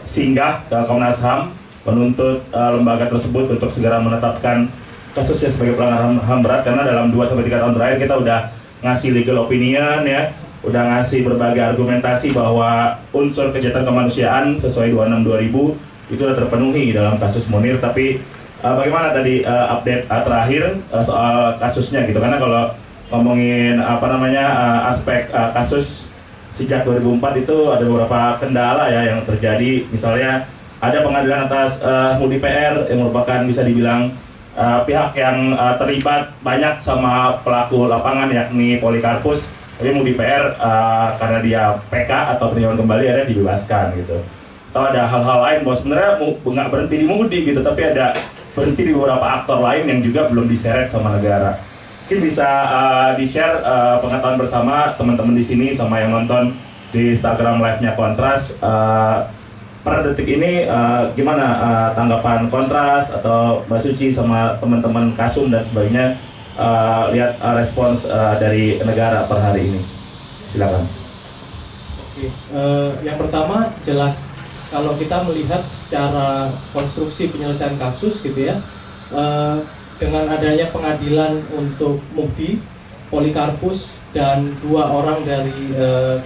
singgah ke Komnas HAM, menuntut lembaga tersebut untuk segera menetapkan kasusnya sebagai pelanggaran HAM berat, karena dalam 2-3 tahun terakhir kita udah ngasih legal opinion ya, udah ngasih berbagai argumentasi bahwa unsur kejahatan kemanusiaan sesuai 26/2000 itu sudah terpenuhi dalam kasus Munir. Tapi bagaimana tadi update terakhir soal kasusnya gitu, karena kalau ngomongin aspek kasus sejak 2004 itu ada beberapa kendala ya yang terjadi. Misalnya ada pengadilan atas MUDI PR yang merupakan bisa dibilang pihak yang terlibat banyak sama pelaku lapangan, yakni Polikarpus. Tapi MUDI PR karena dia PK atau peninjauan kembali akhirnya dibebaskan gitu. Atau ada hal-hal lain bahwa sebenarnya nggak berhenti di MUDI gitu, tapi ada berhenti di beberapa aktor lain yang juga belum diseret sama negara. Mungkin bisa di-share pengetahuan bersama teman-teman di sini sama yang nonton di Instagram live-nya Kontras. Per detik ini gimana tanggapan Kontras atau Mbak Suci sama teman-teman Kasum dan sebagainya, lihat respons dari negara per hari ini? Silakan. Oke, yang pertama jelas kalau kita melihat secara konstruksi penyelesaian kasus gitu ya, dengan adanya pengadilan untuk MUDI, Polikarpus dan 2 orang dari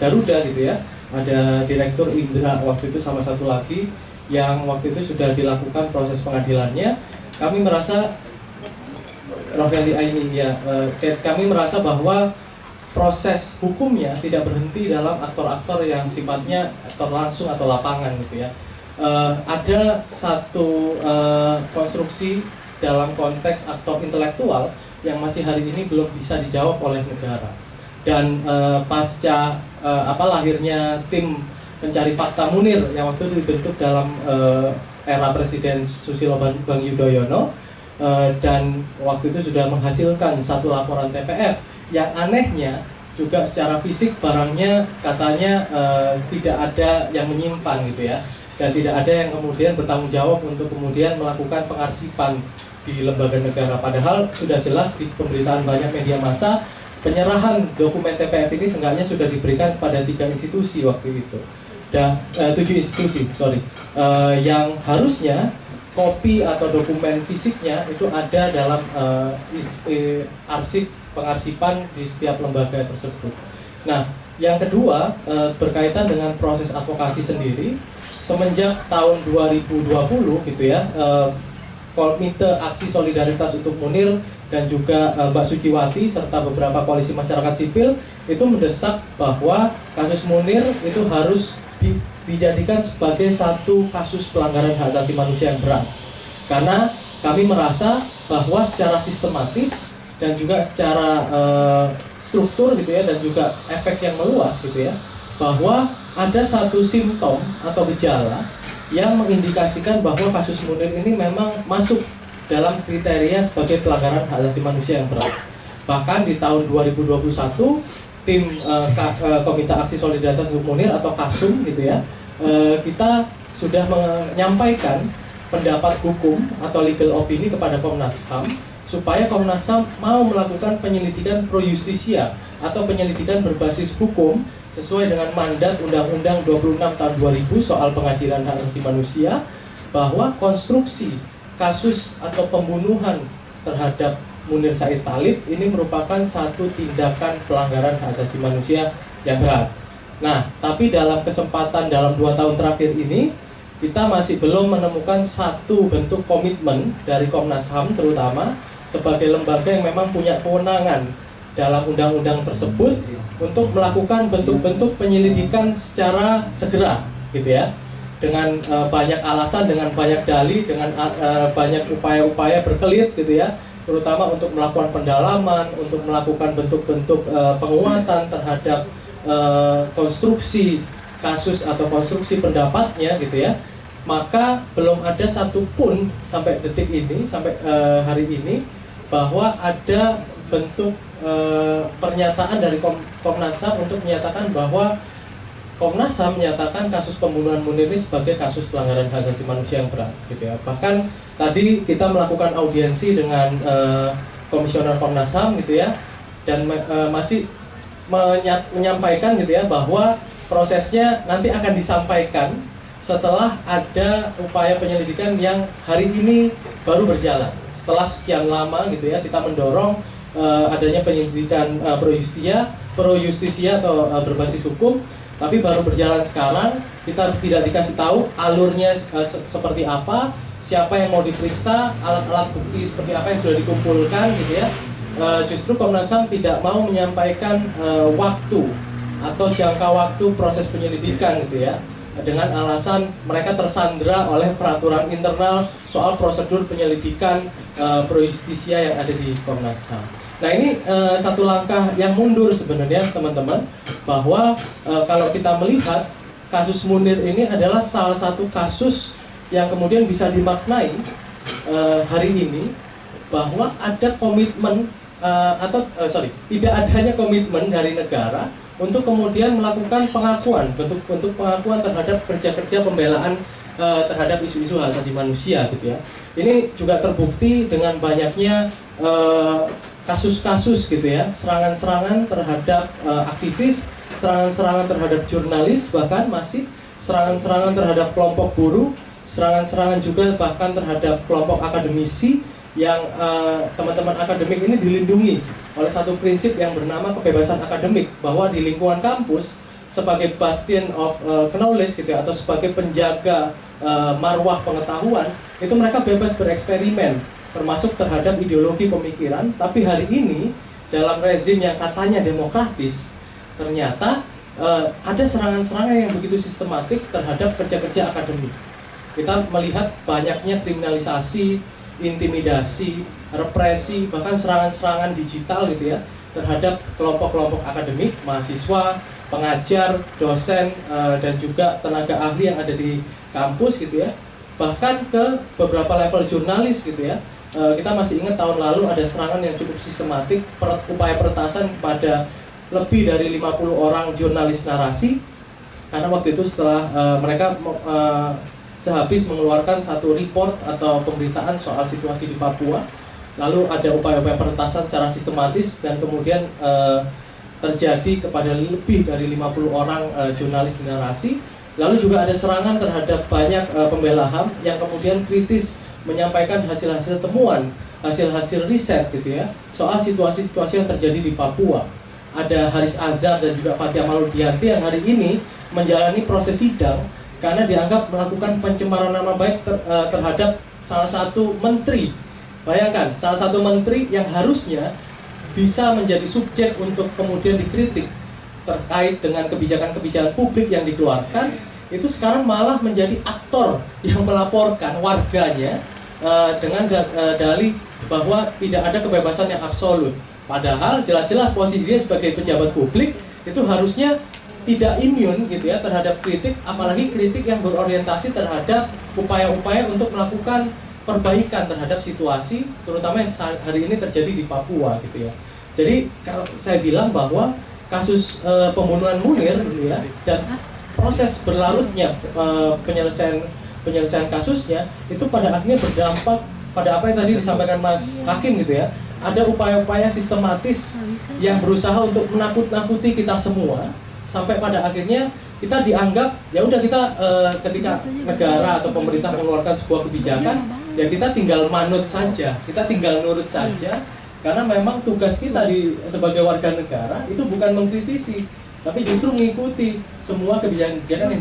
Garuda gitu ya. Ada Direktur Indra waktu itu sama satu lagi yang waktu itu sudah dilakukan proses pengadilannya. Kami merasa Roheli Aini ya, kami merasa bahwa proses hukumnya tidak berhenti dalam aktor-aktor yang sifatnya aktor langsung atau lapangan gitu ya. Ada satu konstruksi dalam konteks aktor intelektual yang masih hari ini belum bisa dijawab oleh negara. Dan pasca lahirnya tim pencari fakta Munir yang waktu itu dibentuk dalam era Presiden Susilo Bambang Yudhoyono, dan waktu itu sudah menghasilkan satu laporan TPF yang anehnya juga secara fisik barangnya katanya tidak ada yang menyimpan gitu ya, dan tidak ada yang kemudian bertanggung jawab untuk kemudian melakukan pengarsipan di lembaga negara. Padahal sudah jelas di pemberitaan banyak media massa, penyerahan dokumen TPF ini seenggaknya sudah diberikan pada 3 institusi waktu itu, dan 7 institusi, yang harusnya kopi atau dokumen fisiknya itu ada dalam arsip pengarsipan di setiap lembaga tersebut. Nah, yang kedua berkaitan dengan proses advokasi sendiri, semenjak tahun 2020 gitu ya, Komite Aksi Solidaritas untuk Munir dan juga Mbak Suciwati serta beberapa koalisi masyarakat sipil itu mendesak bahwa kasus Munir itu harus dijadikan sebagai satu kasus pelanggaran hak asasi manusia yang berat. Karena kami merasa bahwa secara sistematis dan juga secara struktur gitu ya, dan juga efek yang meluas gitu ya, bahwa ada satu simptom atau gejala yang mengindikasikan bahwa kasus Munir ini memang masuk dalam kriteria sebagai pelanggaran hak asasi manusia yang berat. Bahkan di tahun 2021 tim Komite Aksi Solidaritas untuk Munir atau KASUM gitu ya, kita sudah menyampaikan pendapat hukum atau legal opini kepada Komnas HAM supaya Komnas HAM mau melakukan penyelidikan pro justisia atau penyelidikan berbasis hukum sesuai dengan mandat Undang-Undang 26 tahun 2000 soal pengadilan hak asasi manusia, bahwa konstruksi kasus atau pembunuhan terhadap Munir Said Thalib ini merupakan satu tindakan pelanggaran hak asasi manusia yang berat. Nah, tapi dalam kesempatan dalam 2 tahun terakhir ini kita masih belum menemukan satu bentuk komitmen dari Komnas HAM terutama sebagai lembaga yang memang punya kewenangan dalam undang-undang tersebut untuk melakukan bentuk-bentuk penyelidikan secara segera, gitu ya, dengan banyak alasan, dengan banyak dalih, dengan banyak upaya-upaya berkelit, gitu ya, terutama untuk melakukan pendalaman, untuk melakukan bentuk-bentuk penguatan terhadap konstruksi kasus atau konstruksi pendapatnya, gitu ya. Maka belum ada satupun sampai detik ini, sampai hari ini, bahwa ada bentuk pernyataan dari Komnas HAM untuk menyatakan bahwa Komnas HAM menyatakan kasus pembunuhan Munir ini sebagai kasus pelanggaran hak asasi manusia yang berat, gitu ya. Bahkan tadi kita melakukan audiensi dengan Komisioner Komnas HAM, gitu ya, dan masih menyampaikan, gitu ya, bahwa prosesnya nanti akan disampaikan setelah ada upaya penyelidikan yang hari ini baru berjalan. Setelah sekian lama, gitu ya, kita mendorong adanya penyelidikan pro justisia atau berbasis hukum, tapi baru berjalan sekarang. Kita tidak dikasih tahu alurnya seperti apa, siapa yang mau diperiksa, alat-alat bukti seperti apa yang sudah dikumpulkan, gitu ya. Justru Komnas HAM tidak mau menyampaikan waktu atau jangka waktu proses penyelidikan, gitu ya, dengan alasan mereka tersandra oleh peraturan internal soal prosedur penyelidikan pro justisia yang ada di Komnas HAM. Nah, ini satu langkah yang mundur sebenarnya, teman-teman, bahwa kalau kita melihat kasus Munir ini adalah salah satu kasus yang kemudian bisa dimaknai hari ini bahwa ada komitmen tidak adanya komitmen dari negara untuk kemudian melakukan pengakuan, bentuk pengakuan terhadap kerja-kerja pembelaan terhadap isu-isu hak asasi manusia, gitu ya. Ini juga terbukti dengan banyaknya kasus-kasus, gitu ya, serangan-serangan terhadap aktivis, serangan-serangan terhadap jurnalis, bahkan masih serangan-serangan terhadap kelompok buruh, serangan-serangan juga bahkan terhadap kelompok akademisi yang teman-teman akademik ini dilindungi oleh satu prinsip yang bernama kebebasan akademik, bahwa di lingkungan kampus sebagai bastion of knowledge, gitu ya, atau sebagai penjaga marwah pengetahuan, itu mereka bebas bereksperimen termasuk terhadap ideologi pemikiran. Tapi hari ini dalam rezim yang katanya demokratis, ternyata ada serangan-serangan yang begitu sistematik terhadap kerja-kerja akademik. Kita melihat banyaknya kriminalisasi, intimidasi, represi, bahkan serangan-serangan digital, gitu ya, terhadap kelompok-kelompok akademik, mahasiswa, pengajar, dosen, dan juga tenaga ahli yang ada di kampus, gitu ya. Bahkan ke beberapa level jurnalis, gitu ya. Kita masih ingat tahun lalu ada serangan yang cukup sistematik, upaya peretasan kepada lebih dari 50 orang jurnalis narasi, karena waktu itu setelah mereka sehabis mengeluarkan satu report atau pemberitaan soal situasi di Papua, lalu ada upaya-upaya peretasan secara sistematis dan kemudian terjadi kepada lebih dari 50 orang jurnalis narasi. Lalu juga ada serangan terhadap banyak pembela HAM yang kemudian kritis menyampaikan hasil-hasil temuan, hasil-hasil riset, gitu ya, soal situasi-situasi yang terjadi di Papua. Ada Haris Azhar dan juga Fathia Maludianti yang hari ini menjalani proses sidang karena dianggap melakukan pencemaran nama baik terhadap salah satu menteri. Bayangkan, salah satu menteri yang harusnya bisa menjadi subjek untuk kemudian dikritik terkait dengan kebijakan-kebijakan publik yang dikeluarkan, itu sekarang malah menjadi aktor yang melaporkan warganya dengan dalih bahwa tidak ada kebebasan yang absolut. Padahal jelas-jelas posisi dia sebagai pejabat publik itu harusnya tidak imun, gitu ya, terhadap kritik, apalagi kritik yang berorientasi terhadap upaya-upaya untuk melakukan perbaikan terhadap situasi, terutama yang hari ini terjadi di Papua, gitu ya. Jadi kalau saya bilang bahwa kasus pembunuhan Munir, gitu ya, dan proses berlarutnya penyelesaian kasusnya itu pada akhirnya berdampak pada apa yang tadi disampaikan Mas Hakim, gitu ya. Ada upaya-upaya sistematis yang berusaha untuk menakut-nakuti kita semua sampai pada akhirnya kita dianggap ya udah kita ketika negara atau pemerintah mengeluarkan sebuah kebijakan ya kita tinggal manut saja, kita tinggal nurut saja, karena memang tugas kita sebagai warga negara itu bukan mengkritisi tapi justru mengikuti semua kebijakan yang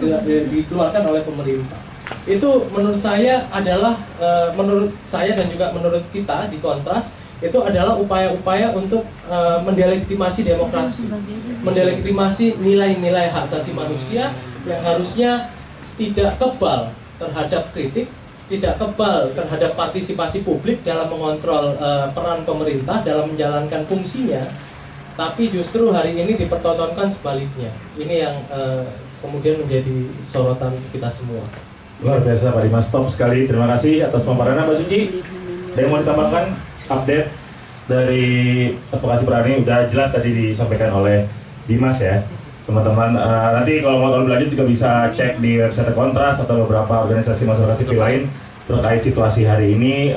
dikeluarkan oleh pemerintah. Itu menurut saya adalah menurut saya dan juga menurut kita di Kontras itu adalah upaya-upaya untuk mendelegitimasi demokrasi, mendelegitimasi nilai-nilai hak asasi manusia yang harusnya tidak kebal terhadap kritik, tidak kebal terhadap partisipasi publik dalam mengontrol peran pemerintah dalam menjalankan fungsinya, tapi justru hari ini dipertontonkan sebaliknya. Ini yang kemudian menjadi sorotan kita semua. Luar biasa Pak Dimas, top sekali. Terima kasih atas pemaparannya Mbak Suci. Ada yang mau ditambahkan update dari advokasi berani? Udah jelas tadi disampaikan oleh Dimas ya. Teman-teman, nanti kalau mau tahu lebih lanjut juga bisa cek di website Kontras atau beberapa organisasi masyarakat sipil lain terkait situasi hari ini,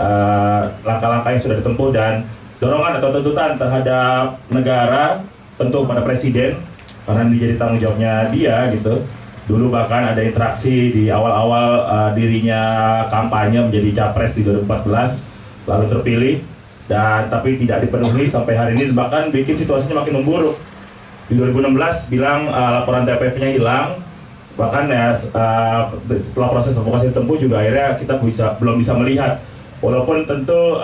langkah-langkah yang sudah ditempuh dan dorongan atau tuntutan terhadap negara, tentu pada presiden karena ini jadi tanggung jawabnya dia gitu. Dulu bahkan ada interaksi di awal-awal dirinya kampanye menjadi capres di 2014 lalu terpilih dan tapi tidak dipenuhi sampai hari ini, bahkan bikin situasinya makin memburuk. Di 2016 bilang laporan TPF-nya hilang, bahkan ya setelah proses advokasi ditempuh juga akhirnya kita belum bisa melihat, walaupun tentu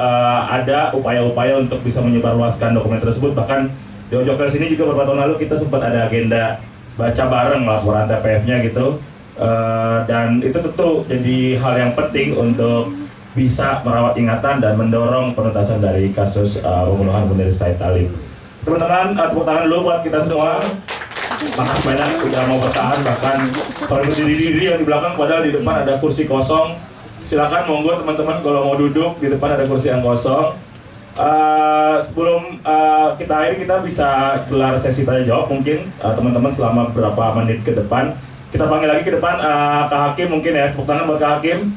ada upaya-upaya untuk bisa menyebarluaskan dokumen tersebut. Bahkan di Ojok sini juga beberapa tahun lalu kita sempat ada agenda baca bareng laporan TPF-nya gitu, dan itu tentu jadi hal yang penting untuk bisa merawat ingatan dan mendorong penuntasan dari kasus pembunuhan Munir Said Talib. Teman-teman, tepuk tangan dulu buat kita semua. Makasih banyak udah mau bertahan, bahkan sampai berdiri-diri yang di belakang padahal di depan ada kursi kosong. Silakan monggo teman-teman kalau mau duduk, di depan ada kursi yang kosong. Sebelum kita akhiri, kita bisa gelar sesi tanya jawab mungkin teman-teman selama beberapa menit ke depan. Kita panggil lagi ke depan Kak Hakim mungkin ya, tepuk tangan buat Kak Hakim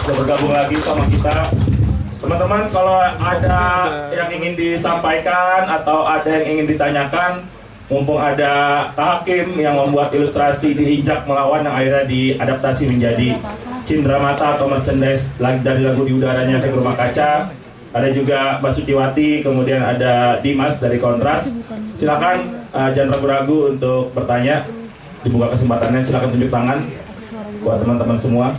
sudah bergabung lagi sama kita. Teman-teman, kalau ada yang ingin disampaikan atau ada yang ingin ditanyakan, mumpung ada Kak Hakim yang membuat ilustrasi diinjak melawan yang akhirnya diadaptasi menjadi Cindera Mata atau merchandise dari lagu Di Udaranya Efek Rumah Kaca. Ada juga Mbak Suciwati, kemudian ada Dimas dari Kontras. Silakan jangan ragu-ragu untuk bertanya. Dibuka kesempatannya, silakan tunjuk tangan buat teman-teman semua.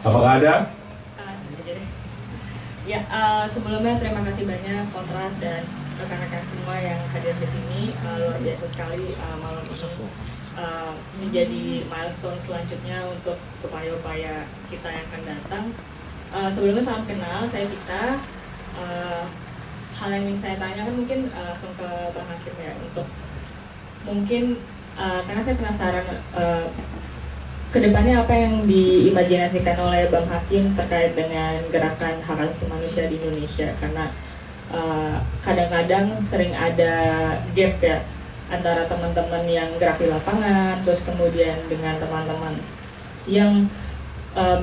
Apakah ada? Ya, sebelumnya terima kasih banyak Kontras dan rekan-rekan semua yang hadir di sini. Luar biasa sekali malam ini menjadi milestone selanjutnya untuk upaya-upaya kita yang akan datang. Sebelumnya salam kenal, saya Vita. Hal yang ingin saya tanyakan mungkin langsung ke Bang Hakim ya, untuk mungkin karena saya penasaran kedepannya apa yang diimajinasikan oleh Bang Hakim terkait dengan gerakan hak asasi manusia di Indonesia, karena kadang-kadang sering ada gap ya antara teman-teman yang gerak di lapangan, terus kemudian dengan teman-teman yang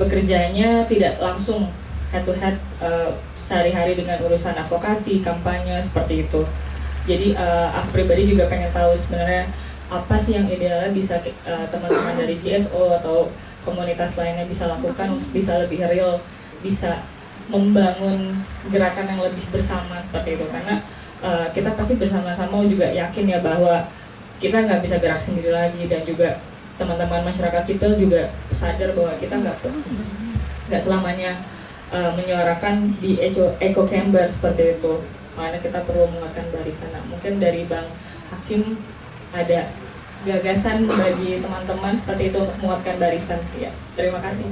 bekerjanya tidak langsung head to head sehari-hari dengan urusan advokasi, kampanye seperti itu. Jadi aku pribadi juga pengen tahu sebenarnya apa sih yang idealnya bisa teman-teman dari CSO atau komunitas lainnya bisa lakukan untuk bisa lebih real, bisa membangun gerakan yang lebih bersama seperti itu. Karena kita pasti bersama-sama juga yakin ya bahwa kita nggak bisa gerak sendiri lagi, dan juga teman-teman masyarakat sipil juga sadar bahwa kita nggak selamanya menyuarakan di echo chamber seperti itu. Makanya kita perlu menguatkan barisan. Nah, mungkin dari Bang Hakim ada gagasan bagi teman-teman seperti itu untuk menguatkan barisan. Ya, terima kasih.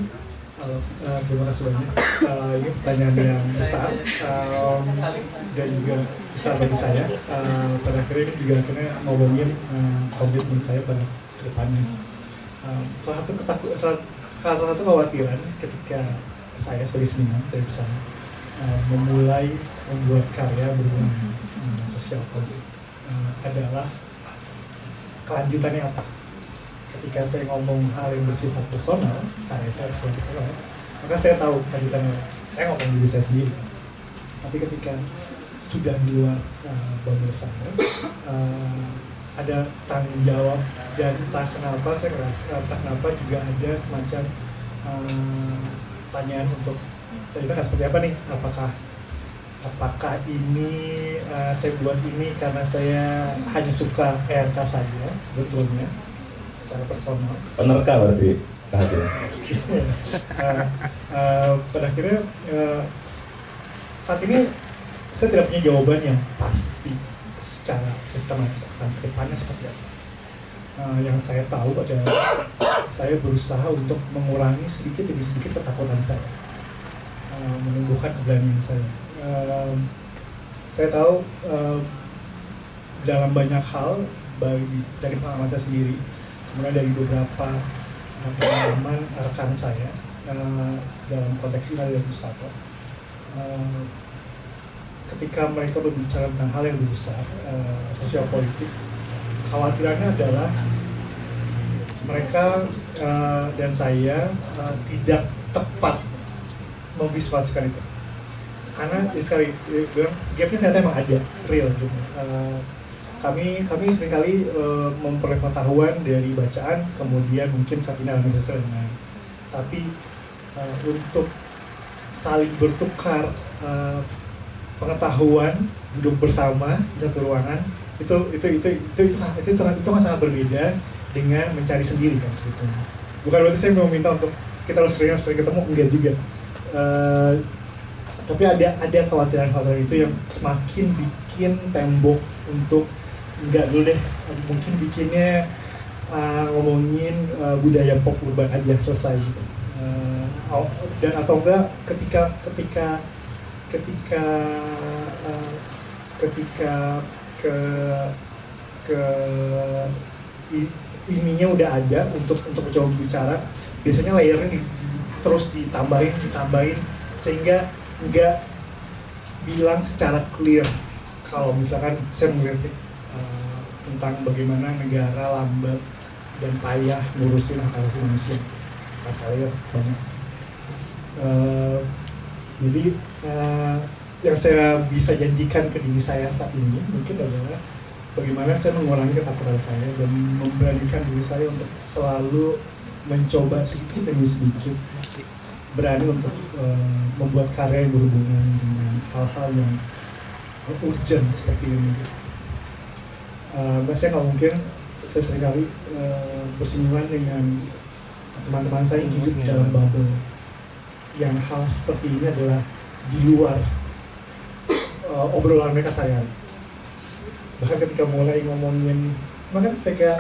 Terima kasih banyak. Ini pertanyaan yang besar dan juga besar bagi saya. Pada akhirnya ini juga akhirnya ngomongin komitmen saya pada kedepannya. Salah satu kekhawatiran ketika saya sebagai seniman dari sana memulai membuat karya berhubungan sosial politik adalah kelanjutannya apa? Ketika saya ngomong hal yang bersifat personal, karya saya bersifat personal, maka saya tahu kelanjutannya. Saya ngomong diri saya sendiri. Tapi ketika sudah di luar bangsa saya, ada tanggung jawab, dan entah kenapa saya ngerasa, entah kenapa juga ada semacam pertanyaan untuk saya akan seperti apa nih? Apakah ini saya buat ini karena saya hanya suka RK saja sebetulnya secara personal? Penerka berarti? Pada akhirnya saat ini saya tidak punya jawaban yang pasti secara sistematis akan kedepannya seperti apa. Yang saya tahu adalah saya berusaha untuk mengurangi sedikit demi sedikit ketakutan saya, menumbuhkan keberanian saya. Saya tahu dalam banyak hal, dari pengalaman saya sendiri, kemudian dari beberapa pengalaman rekan saya dalam konteks ini adalah Mustafa, ketika mereka berbicara tentang hal yang lebih besar, sosial politik, khawatirannya adalah mereka dan saya tidak tepat memvisualisasikan itu, karena sekali gapnya ternyata emang ada real gitu. Kami seringkali memperoleh pengetahuan dari bacaan, kemudian mungkin saat ini alami sosial dan lain. Tapi untuk saling bertukar pengetahuan, duduk bersama di satu ruangan, itu sangat berbeda dengan mencari sendiri kan sebetulnya. Bukan berarti saya meminta untuk kita harus sering ketemu, enggak juga. Tapi ada kekhawatiran itu yang semakin bikin tembok untuk enggak dulu deh, mungkin bikinnya ngomongin budaya pop urban aja selesai gitu. Dan atau enggak ketika ininya udah ada untuk mencoba bicara, biasanya layernya terus ditambahin sehingga nggak bilang secara clear kalau misalkan saya mengkritik tentang bagaimana negara lambat dan payah ngurusin hak asasi manusia. Saya banyak. Jadi yang saya bisa janjikan ke diri saya saat ini mungkin adalah bagaimana saya mengurangi ketakutan saya dan memberanikan diri saya untuk selalu mencoba sedikit demi sedikit berani untuk membuat karya yang berhubungan dengan hal-hal yang urgent seperti ini. Saya nggak mungkin, saya seringkali bersinggungan dengan teman-teman saya yang hidup dalam bubble yang hal seperti ini adalah di luar obrolan mereka sehari-hari. Bahkan ketika mulai ngomongin, bahkan ketika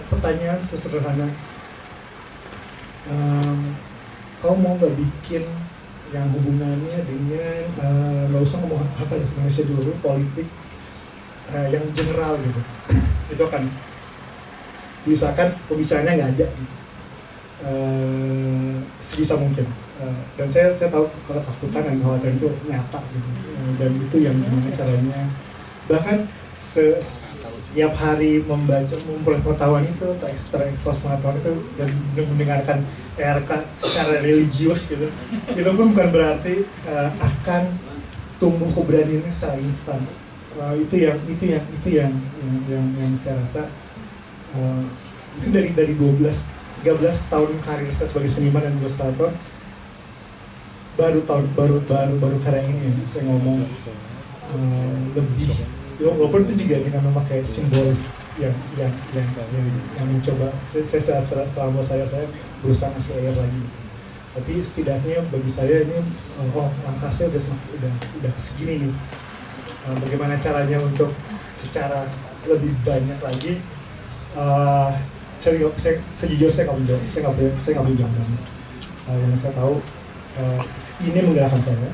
pertanyaan sesederhana, kau mau nggak bikin yang hubungannya dengan nggak usah ngomong hak asasi manusia dulu, politik yang general gitu, itu akan diusahakan pembicaraannya nggak ada sebisa mungkin. Dan saya tahu ketakutan dan kekhawatiran itu nyata gitu. Dan itu yang gimana caranya, bahkan setiap hari memperoleh pengetahuan itu, terekspos pengetahuan itu, dan mendengarkan RK secara religius gitu, itu pun bukan berarti akan tumbuh keberaniannya secara instan. Itu yang saya rasa mungkin dari 13 tahun karir saya sebagai seniman dan ilustrator, baru karya ini ya, saya ngomong lebih, walaupun itu juga dengan memakai simbolis yang mencoba. Saya selama saya berusaha ngasih air lagi, tapi setidaknya bagi saya ini langkah saya udah segini nih. Bagaimana caranya untuk secara lebih banyak lagi, sejujurnya saya nggak boleh jawab. Yang saya tahu ini menggerakkan saya,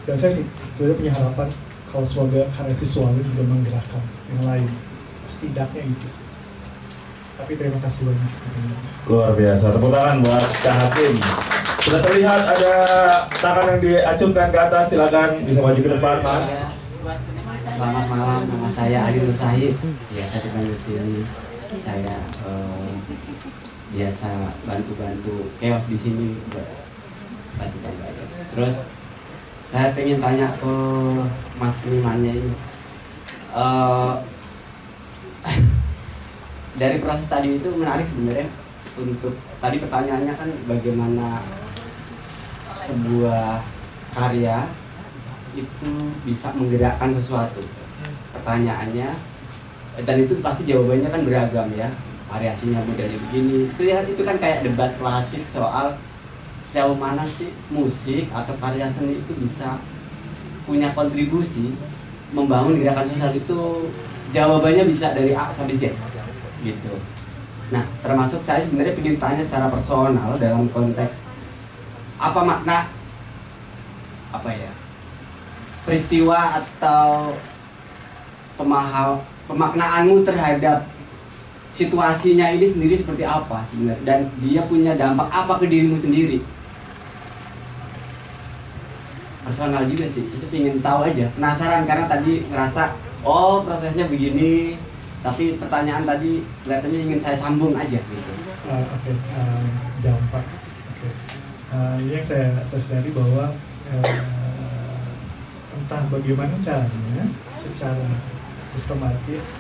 dan saya punya harapan kalau semoga karya visualnya juga menggerakkan yang lain, setidaknya itu sih. Tapi terima kasih banyak. Luar biasa, tepuk tangan buat Kak Hakim. Sudah terlihat ada tangan yang diacungkan ke atas, silakan bisa maju ke depan, Mas. Selamat malam, nama saya Adi Nur Syahid. Biasa dipanggil sini. Saya biasa bantu-bantu chaos di sini, bantu-bantu aja. Terus saya pengen tanya ke Mas senimannya ini. Dari proses tadi itu menarik sebenarnya. Untuk tadi pertanyaannya kan bagaimana sebuah karya itu bisa menggerakkan sesuatu. Pertanyaannya, dan itu pasti jawabannya kan beragam ya. variasinya modelnya begini. Itu kan kayak debat klasik soal sejauh mana sih musik atau karya seni itu bisa punya kontribusi membangun gerakan sosial itu. Jawabannya bisa dari A sampai Z gitu. Nah, termasuk saya sebenarnya ingin tanya secara personal dalam konteks apa makna peristiwa atau pemaknaanmu terhadap situasinya ini sendiri seperti apa sebenarnya, dan dia punya dampak apa ke dirimu sendiri. Personal juga sih, saya ingin tahu aja, penasaran karena tadi ngerasa oh prosesnya begini, tapi pertanyaan tadi kelihatannya ingin saya sambung aja gitu. Dampak. Ini yang saya sadari bahwa entah bagaimana caranya secara sistematis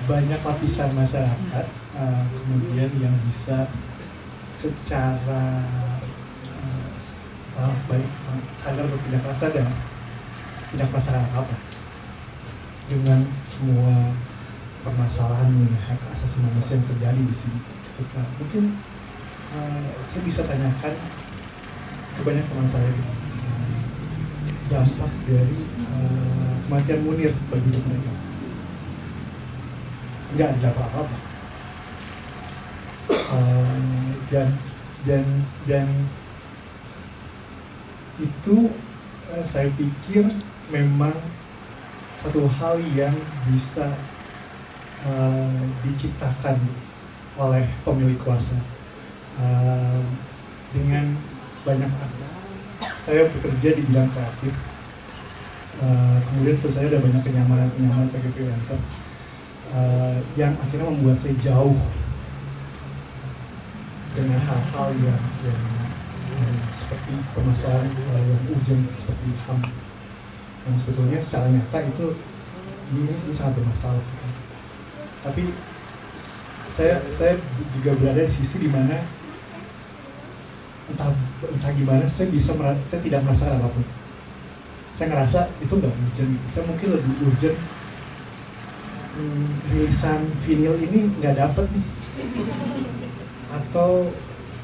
banyak lapisan masyarakat kemudian yang bisa secara baik sadar atau tidak sadar tidak merasakan apa-apa dengan semua permasalahan mengenai hak asasi manusia yang terjadi di sini. Ketika mungkin saya bisa tanyakan ke banyak teman saya dampak dari kematian Munir bagi hidup mereka. Nggak ada apa-apa. Dan itu saya pikir memang satu hal yang bisa diciptakan oleh pemilik kuasa dengan banyak akses. Saya bekerja di bidang kreatif, kemudian terus saya ada banyak kenyamanan sebagai freelancer yang akhirnya membuat saya jauh dengan hal-hal yang seperti permasalahan yang urgent seperti HAM yang sebetulnya secara nyata itu ini sangat bermasalah gitu. Tapi saya juga berada di sisi di mana entah gimana saya tidak merasakan apapun. Saya ngerasa itu nggak urgent. Saya mungkin lebih urgent rilisan vinyl ini nggak dapet nih,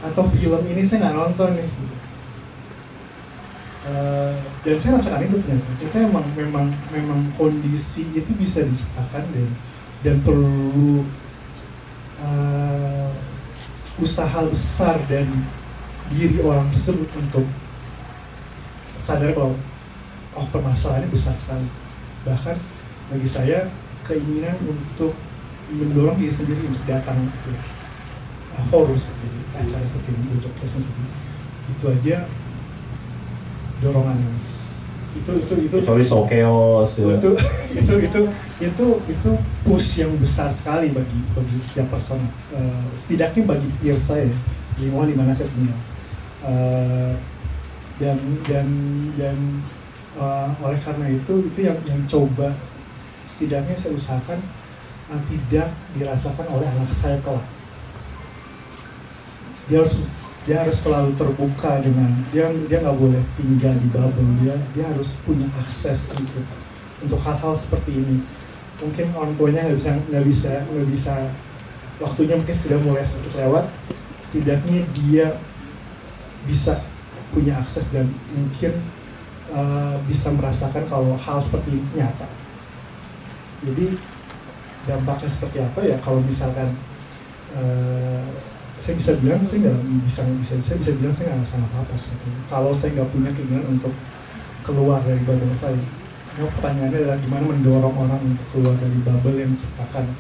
atau film ini saya nggak nonton nih. Dan saya rasakan itu ternyata kita memang kondisi itu bisa diciptakan dan perlu usaha besar dan diri orang tersebut untuk sadar kalau permasalahannya besar sekali. Bahkan bagi saya keinginan untuk mendorong diri sendiri untuk datang ke forum seperti ini, acara seperti ini, podcast seperti ini, itu aja dorongan yang itu kecuali so chaos ya. itu push yang besar sekali bagi setiap person, setidaknya bagi peer saya di lingkungan di mana saya tinggal, dan oleh karena itu yang coba setidaknya saya usahakan tidak dirasakan oleh anak saya kelak. Dia harus selalu terbuka dengan dia nggak boleh tinggal di bubble, dia harus punya akses untuk hal-hal seperti ini. Mungkin orang tuanya nggak bisa waktunya mungkin sudah mulai sedikit lewat, setidaknya dia bisa punya akses dan mungkin bisa merasakan kalau hal seperti ini nyata. Jadi dampaknya seperti apa ya? Kalau misalkan saya bisa bilang saya bisa bilang saya nggak ngerasain apa-apa sebetulnya. Kalau saya nggak punya keinginan untuk keluar dari bubble saya. Nah, pertanyaannya adalah gimana mendorong orang untuk keluar dari bubble yang diciptakan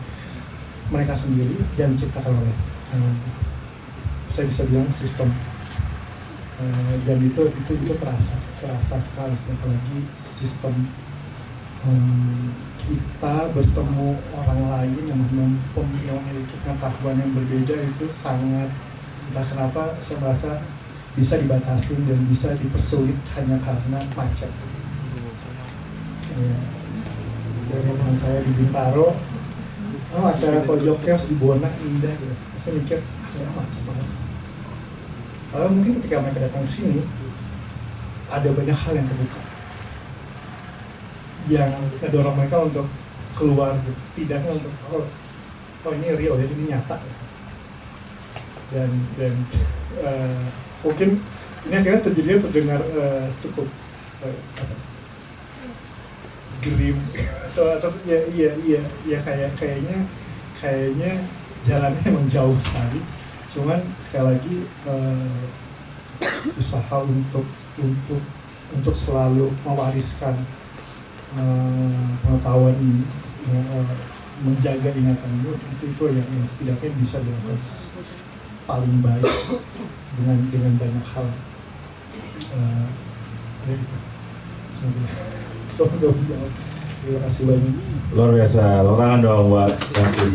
mereka sendiri dan diciptakan oleh saya bisa bilang sistem. Dan itu terasa sekali, apalagi sistem kita bertemu orang lain yang memiliki pengetahuan yang berbeda itu sangat, entah kenapa saya merasa bisa dibatasi dan bisa dipersulit hanya karena macet. Ya, dari teman saya di Bintaro, acara pojok chaos di Bona indah gitu. Saya mikir, macet banget. Kalau mungkin ketika mereka datang sini, ada banyak hal yang terbuka yang mendorong mereka untuk keluar, setidaknya untuk oh ini real ya, ini nyata. Dan mungkin ini akhirnya terdengar cukup grim atau ya kayaknya jalannya emang jauh sekali. Cuman sekali lagi usaha untuk selalu mewariskan pengetahuan ini, menjaga ingatan itu yang setidaknya bisa dilakukan paling baik dengan banyak hal. Ya gitu. Semoga menjawab. Terima kasih banyak. Luar biasa, tepuk tangan dong buat Yanti.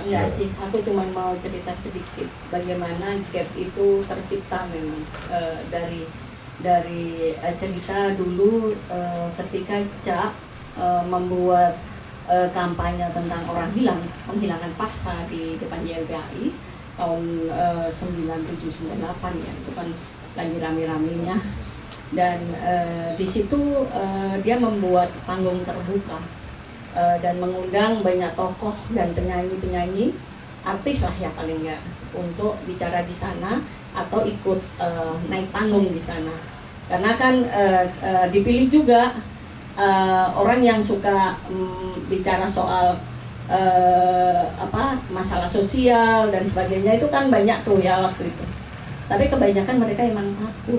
Enggak sih, aku cuma mau cerita sedikit bagaimana gap itu tercipta memang dari cerita dulu ketika Cak membuat kampanye tentang orang hilang, penghilangan paksa di depan YLBHI tahun 97-98 ya, itu kan lagi rame-ramenya. Dan di situ dia membuat panggung terbuka dan mengundang banyak tokoh dan penyanyi-penyanyi, artis lah ya paling nggak, untuk bicara di sana atau ikut naik panggung di sana. Karena kan dipilih juga orang yang suka bicara soal masalah sosial dan sebagainya, itu kan banyak tuh ya waktu itu. Tapi kebanyakan mereka emang takut.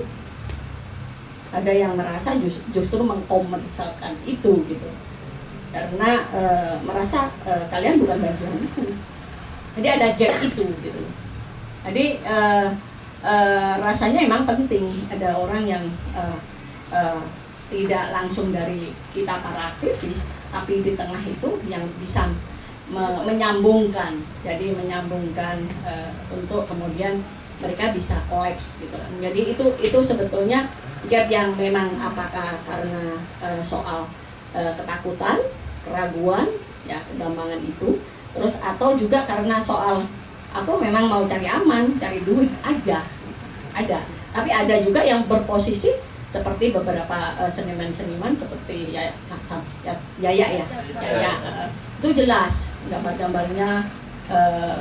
Ada yang merasa justru mengkomersialkan itu gitu. Karena merasa kalian bukan bagianku. Jadi ada gap itu gitu. Jadi rasanya emang penting ada orang yang tidak langsung dari kita para aktivis, tapi di tengah itu yang bisa menyambungkan. Jadi menyambungkan untuk kemudian mereka bisa kolaps gitu. Jadi itu sebetulnya gap yang memang apakah karena soal ketakutan, keraguan, ya kegampangan itu, terus atau juga karena soal aku memang mau cari aman, cari duit aja, ada. Tapi ada juga yang berposisi seperti beberapa seniman-seniman seperti Yaya itu jelas gambar-gambarnya,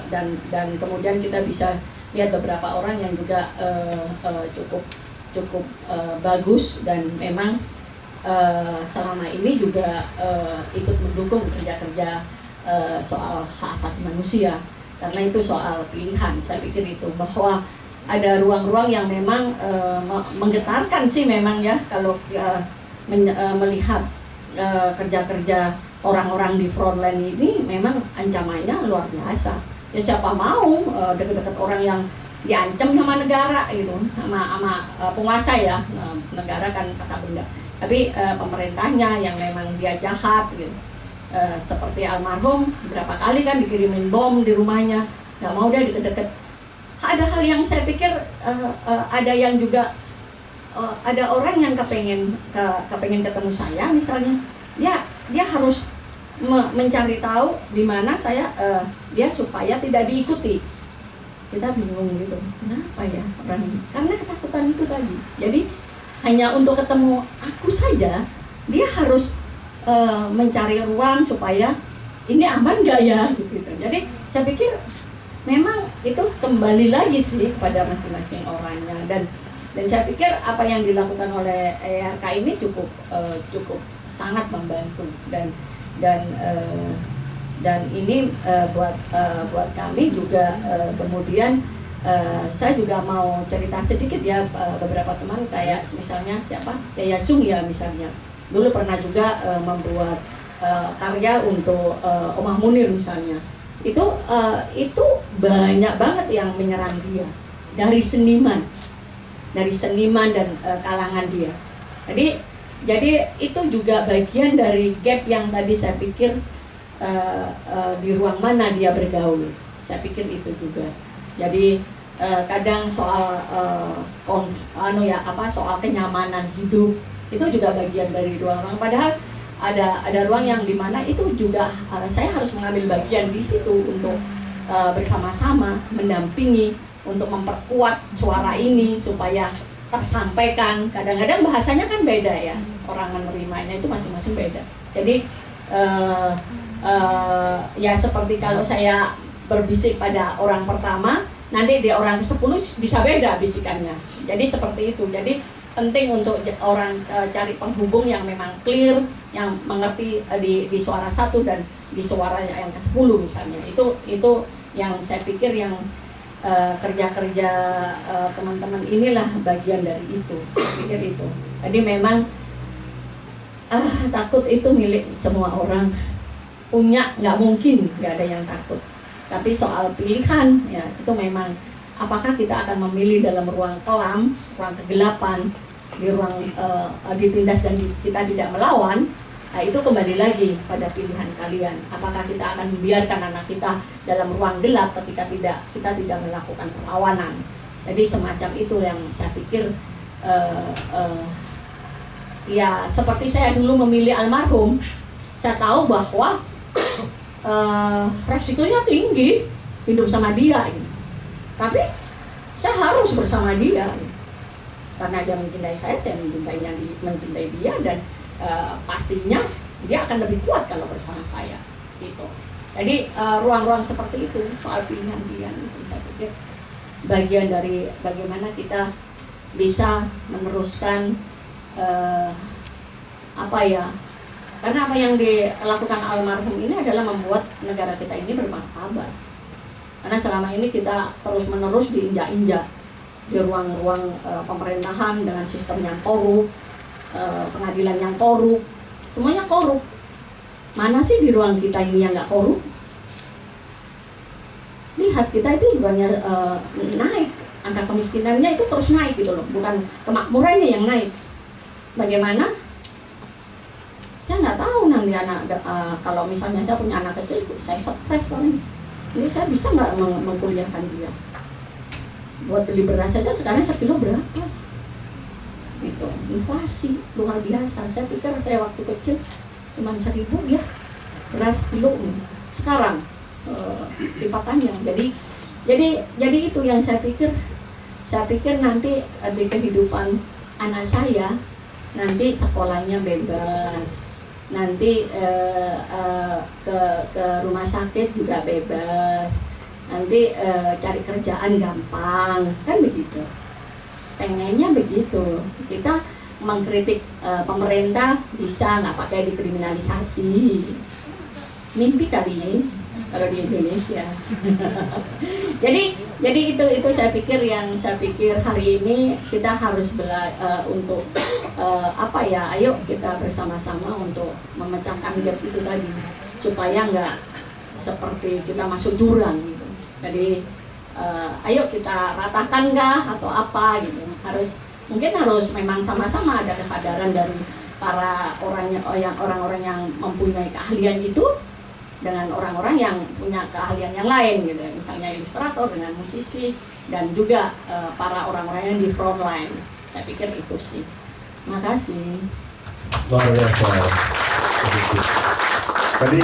dan kemudian kita bisa lihat beberapa orang yang juga cukup bagus dan memang selama ini juga ikut mendukung kerja-kerja soal hak asasi manusia, karena itu soal pilihan. Saya pikir itu bahwa ada ruang-ruang yang memang menggetarkan sih memang ya kalau melihat kerja-kerja orang-orang di frontline ini, memang ancamannya luar biasa. Ya siapa mau dekat-dekat orang yang diancam sama negara gitu, sama penguasa ya, negara kan kata benda. Tapi pemerintahnya yang memang dia jahat gitu. Seperti almarhum berapa kali kan dikirimin bom di rumahnya, nggak mau dia deket-deket. Ada hal yang saya pikir ada yang juga ada orang yang kepengen ketemu saya misalnya, dia harus mencari tahu di mana saya dia supaya tidak diikuti. Kita bingung gitu, kenapa ya orang ini? Karena ketakutan itu tadi. Jadi hanya untuk ketemu aku saja, dia harus mencari ruang supaya ini aman gak ya gitu. Jadi saya pikir memang itu kembali lagi sih pada masing-masing orangnya, dan saya pikir apa yang dilakukan oleh ERK ini cukup sangat membantu, dan ini buat kami juga kemudian saya juga mau cerita sedikit ya, beberapa teman kayak misalnya siapa Yaya Sung ya misalnya, dulu pernah juga membuat karya untuk Omah Munir misalnya. Itu banyak banget yang menyerang dia dari seniman dan kalangan dia. Jadi itu juga bagian dari gap yang tadi saya pikir di ruang mana dia bergaul. Saya pikir itu juga. Jadi kadang soal soal kenyamanan hidup itu juga bagian dari ruang-ruang. Padahal ada ruang yang dimana itu juga saya harus mengambil bagian di situ untuk bersama-sama mendampingi untuk memperkuat suara ini supaya tersampaikan. Kadang-kadang bahasanya kan beda ya, orang menerimanya itu masing-masing beda. Jadi Ya seperti kalau saya berbisik pada orang pertama, nanti di orang ke-10 bisa beda bisikannya. Jadi seperti itu. Jadi penting untuk orang cari penghubung yang memang clear, yang mengerti di suara satu dan di suara yang ke-10 misalnya. Itu yang saya pikir yang kerja-kerja teman-teman inilah bagian dari itu. Saya pikir itu. Jadi memang takut itu milik semua orang. Punya nggak mungkin nggak ada yang takut. Tapi soal pilihan ya itu memang apakah kita akan memilih dalam ruang kelam, ruang kegelapan, di ruang ditindas dan kita tidak melawan. Nah, itu kembali lagi pada pilihan kalian. Apakah kita akan membiarkan anak kita dalam ruang gelap ketika kita tidak melakukan perlawanan. Jadi semacam itu yang saya pikir ya seperti saya dulu memilih almarhum. Saya tahu bahwa resikonya tinggi hidup sama dia. Tapi saya harus bersama dia. Karena dia mencintai saya mencintai dia dan pastinya dia akan lebih kuat kalau bersama saya gitu. Jadi ruang-ruang seperti itu soal pilihan-pilihan itu saya pikir bagian dari bagaimana kita bisa meneruskan karena apa yang dilakukan almarhum ini adalah membuat negara kita ini bermartabat. Karena selama ini kita terus-menerus diinjak-injak di ruang-ruang pemerintahan dengan sistem yang korup, pengadilan yang korup, semuanya korup. Mana sih di ruang kita ini yang nggak korup? Lihat kita itu bukannya naik, angka kemiskinannya itu terus naik gitu loh, bukan kemakmurannya yang naik. Bagaimana? Saya nggak tahu nanti kalau misalnya saya punya anak kecil, saya stres paling. Ini saya bisa nggak mengkuliahkan dia? Buat beli beras saja sekarang sekilo berapa? Itu inflasi luar biasa. Saya pikir saya waktu kecil cuma 1.000 ya beras kilo, sekarang lipatannya. Jadi itu yang saya pikir nanti di kehidupan anak saya nanti sekolahnya bebas, nanti ke rumah sakit juga bebas, nanti cari kerjaan gampang, kan begitu. Pengennya begitu. Kita mengkritik pemerintah bisa nggak pakai dikriminalisasi. Mimpi kali ya kalau di Indonesia. jadi itu saya pikir hari ini kita harus untuk ayo kita bersama-sama untuk memecahkan gap itu tadi supaya nggak seperti kita masuk jurang gitu. Jadi ayo kita ratakan atau apa gitu. Mungkin harus memang sama-sama ada kesadaran dari para orang-orang yang mempunyai keahlian itu dengan orang-orang yang punya keahlian yang lain gitu. Misalnya ilustrator dengan musisi dan juga para orang-orang yang di front line. Saya pikir itu sih. Makasih. Luar biasa. Tadi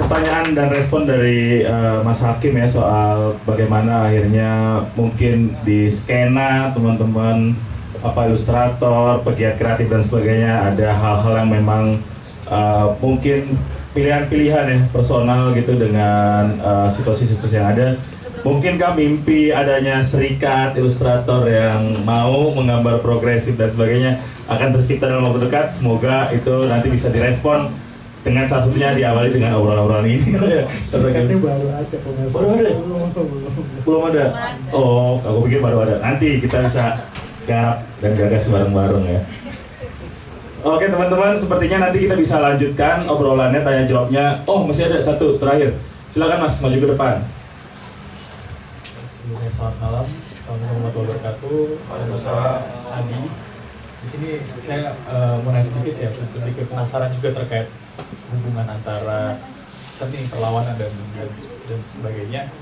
pertanyaan dan respon dari Mas Hakim ya soal bagaimana akhirnya mungkin di skena teman-teman ilustrator, pegiat kreatif dan sebagainya ada hal-hal yang memang mungkin pilihan-pilihan ya personal gitu dengan situasi-situasi yang ada. Mungkinkah mimpi adanya serikat ilustrator yang mau menggambar progresif dan sebagainya akan tercipta dalam waktu dekat? Semoga itu nanti bisa direspon dengan salah satunya diawali dengan obrolan-obrolan ini. Serikatnya baru aja. Baru ada? Belum ada? Oh, aku pikir baru ada. Nanti kita bisa garap dan gagas bareng-bareng ya. Oke teman-teman, sepertinya nanti kita bisa lanjutkan obrolannya, tanya jawabnya. Oh, masih ada satu terakhir. Silakan Mas, maju ke depan. Sebelumnya selamat malam. Assalamualaikum warahmatullahi wabarakatuh. Nama saya Adi. Di sini saya mau nanya sedikit sih ya, lebih penasaran juga terkait hubungan antara seni, perlawanan dan sebagainya.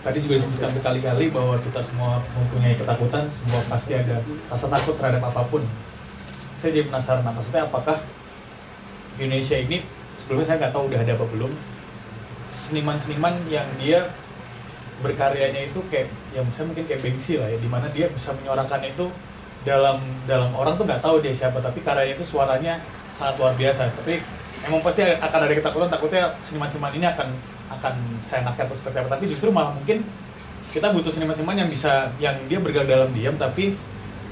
Tadi juga disebutkan berkali-kali bahwa kita semua mempunyai ketakutan, semua pasti ada rasa takut terhadap apapun. Saya jadi penasaran, maksudnya apakah di Indonesia ini, sebelumnya saya nggak tahu udah ada apa belum, seniman-seniman yang dia berkaryanya itu kayak, ya misalnya mungkin kayak Banksy lah ya, dimana dia bisa menyuarakan itu dalam orang tuh nggak tahu dia siapa, tapi karyanya itu suaranya sangat luar biasa. Tapi emang pasti akan ada ketakutan, takutnya seniman-seniman ini akan seenaknya atau seperti apa, tapi justru malah mungkin kita butuh seniman-seniman yang dia bergerak dalam diam tapi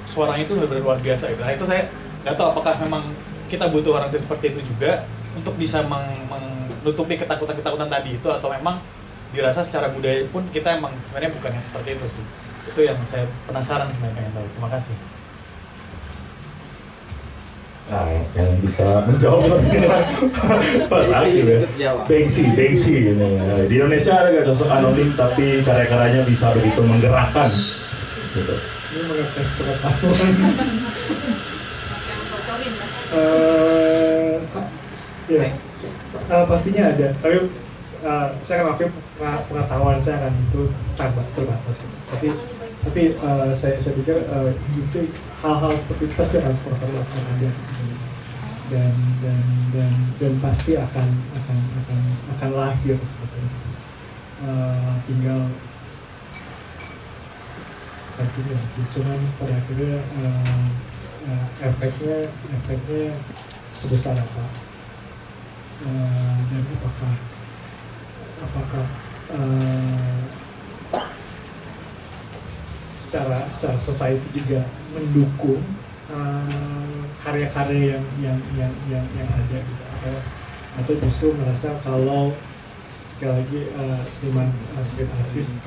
suaranya itu benar-benar luar biasa gitu. Nah itu saya nggak tahu apakah memang kita butuh orang itu seperti itu juga untuk bisa menutupi ketakutan tadi itu, atau memang dirasa secara budaya pun kita emang sebenarnya bukan yang seperti itu sih. Itu yang saya penasaran sebenarnya pengen tahu. Terima kasih. Nah, yang bisa menjawab Mas Akil ya. Bengsi gitu. Di Indonesia ada gak sosok anonim tapi karya-karyanya bisa begitu menggerakkan gitu. Ini mengetes pengetahuan. Ya, pastinya ada. Tapi saya akan akui pengetahuan saya akan itu terbatas. Tapi saya pikir itu hal-hal seperti itu pasti akan ada dan pasti akan lahir sebetulnya. Tinggal sih, cuman pada akhirnya efeknya sebesar apa, dan apakah secara society juga mendukung karya-karya yang ada gitu, atau justru merasa kalau sekali lagi seniman street artist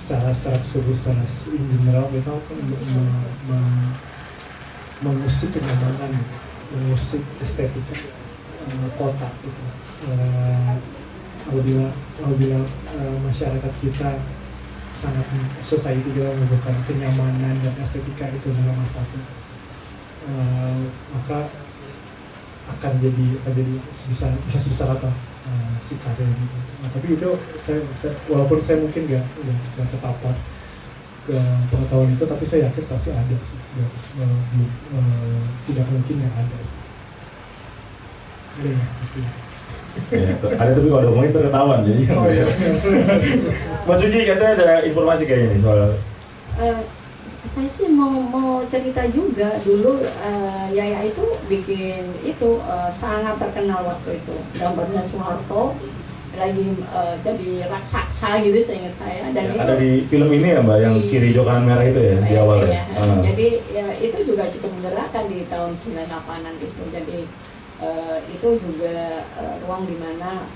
secara in general kita mengusik kenyamanan gitu, mengusik estetika kota gitu. Apabila masyarakat kita sangat society kita membutuhkan kenyamanan dan estetika itu nomor satu, maka akan jadi bisa sebesar apa si karya gitu. Nah, tapi itu saya walaupun saya mungkin nggak terpapar ke pengetahuan itu, tapi saya yakin pasti ada sih, tidak mungkin yang ada sih. Ada ya pasti. Ya, ada tapi kalau ngomongin terketahuan jadi. Oh iya. Mas Uji katanya ada informasi kayaknya nih soal. Saya sih mau cerita juga dulu. Yaya itu bikin itu sangat terkenal waktu itu, gambarnya Soeharto lagi jadi raksasa gitu seingat saya, dan ya, itu ada di film ini ya Mbak yang kiri hijau kanan merah itu ya di awal ya. Jadi ya, itu juga cukup menggerakkan di tahun 98-an itu. Jadi itu juga ruang di mana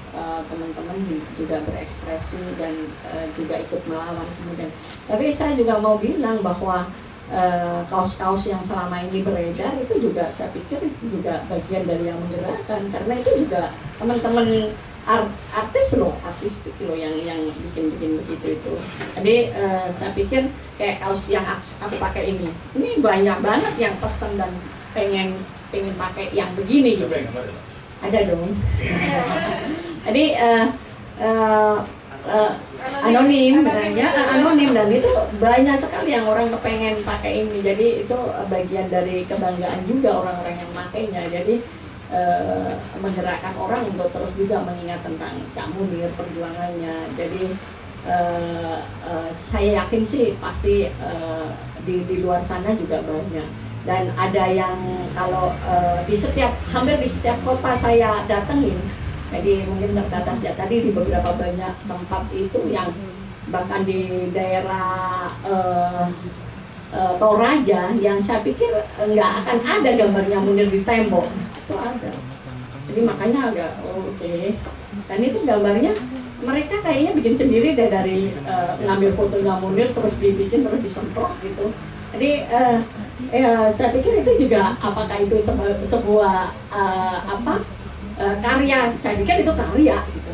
teman-teman juga berekspresi dan juga ikut melawan kemudian. Tapi saya juga mau bilang bahwa kaos-kaos yang selama ini beredar itu juga saya pikir juga bagian dari yang menggerakkan, karena itu juga teman-teman artis loh yang bikin begitu itu. Jadi saya pikir kayak kaos yang aku pakai ini banyak banget yang pesan dan pengen pakai yang begini gitu. Ada dong. Jadi anonim dan itu banyak sekali yang orang kepengen pakai ini. Jadi itu bagian dari kebanggaan juga orang-orang yang makainya. Jadi menggerakkan orang untuk terus juga mengingat tentang Cak Munir, perjuangannya. Jadi saya yakin sih pasti di luar sana juga banyak. Dan ada yang kalau hampir di setiap kota saya datengin, jadi mungkin terbatas ya tadi di beberapa banyak tempat itu yang bahkan di daerah Toraja yang saya pikir nggak akan ada gambarnya Munir di tembok, itu ada. Jadi makanya agak oke. Dan itu gambarnya mereka kayaknya bikin sendiri deh, dari ngambil fotonya Munir terus dibikin terus disemprot gitu. Jadi saya pikir itu juga apakah itu sebuah karya? Saya pikir itu karya gitu.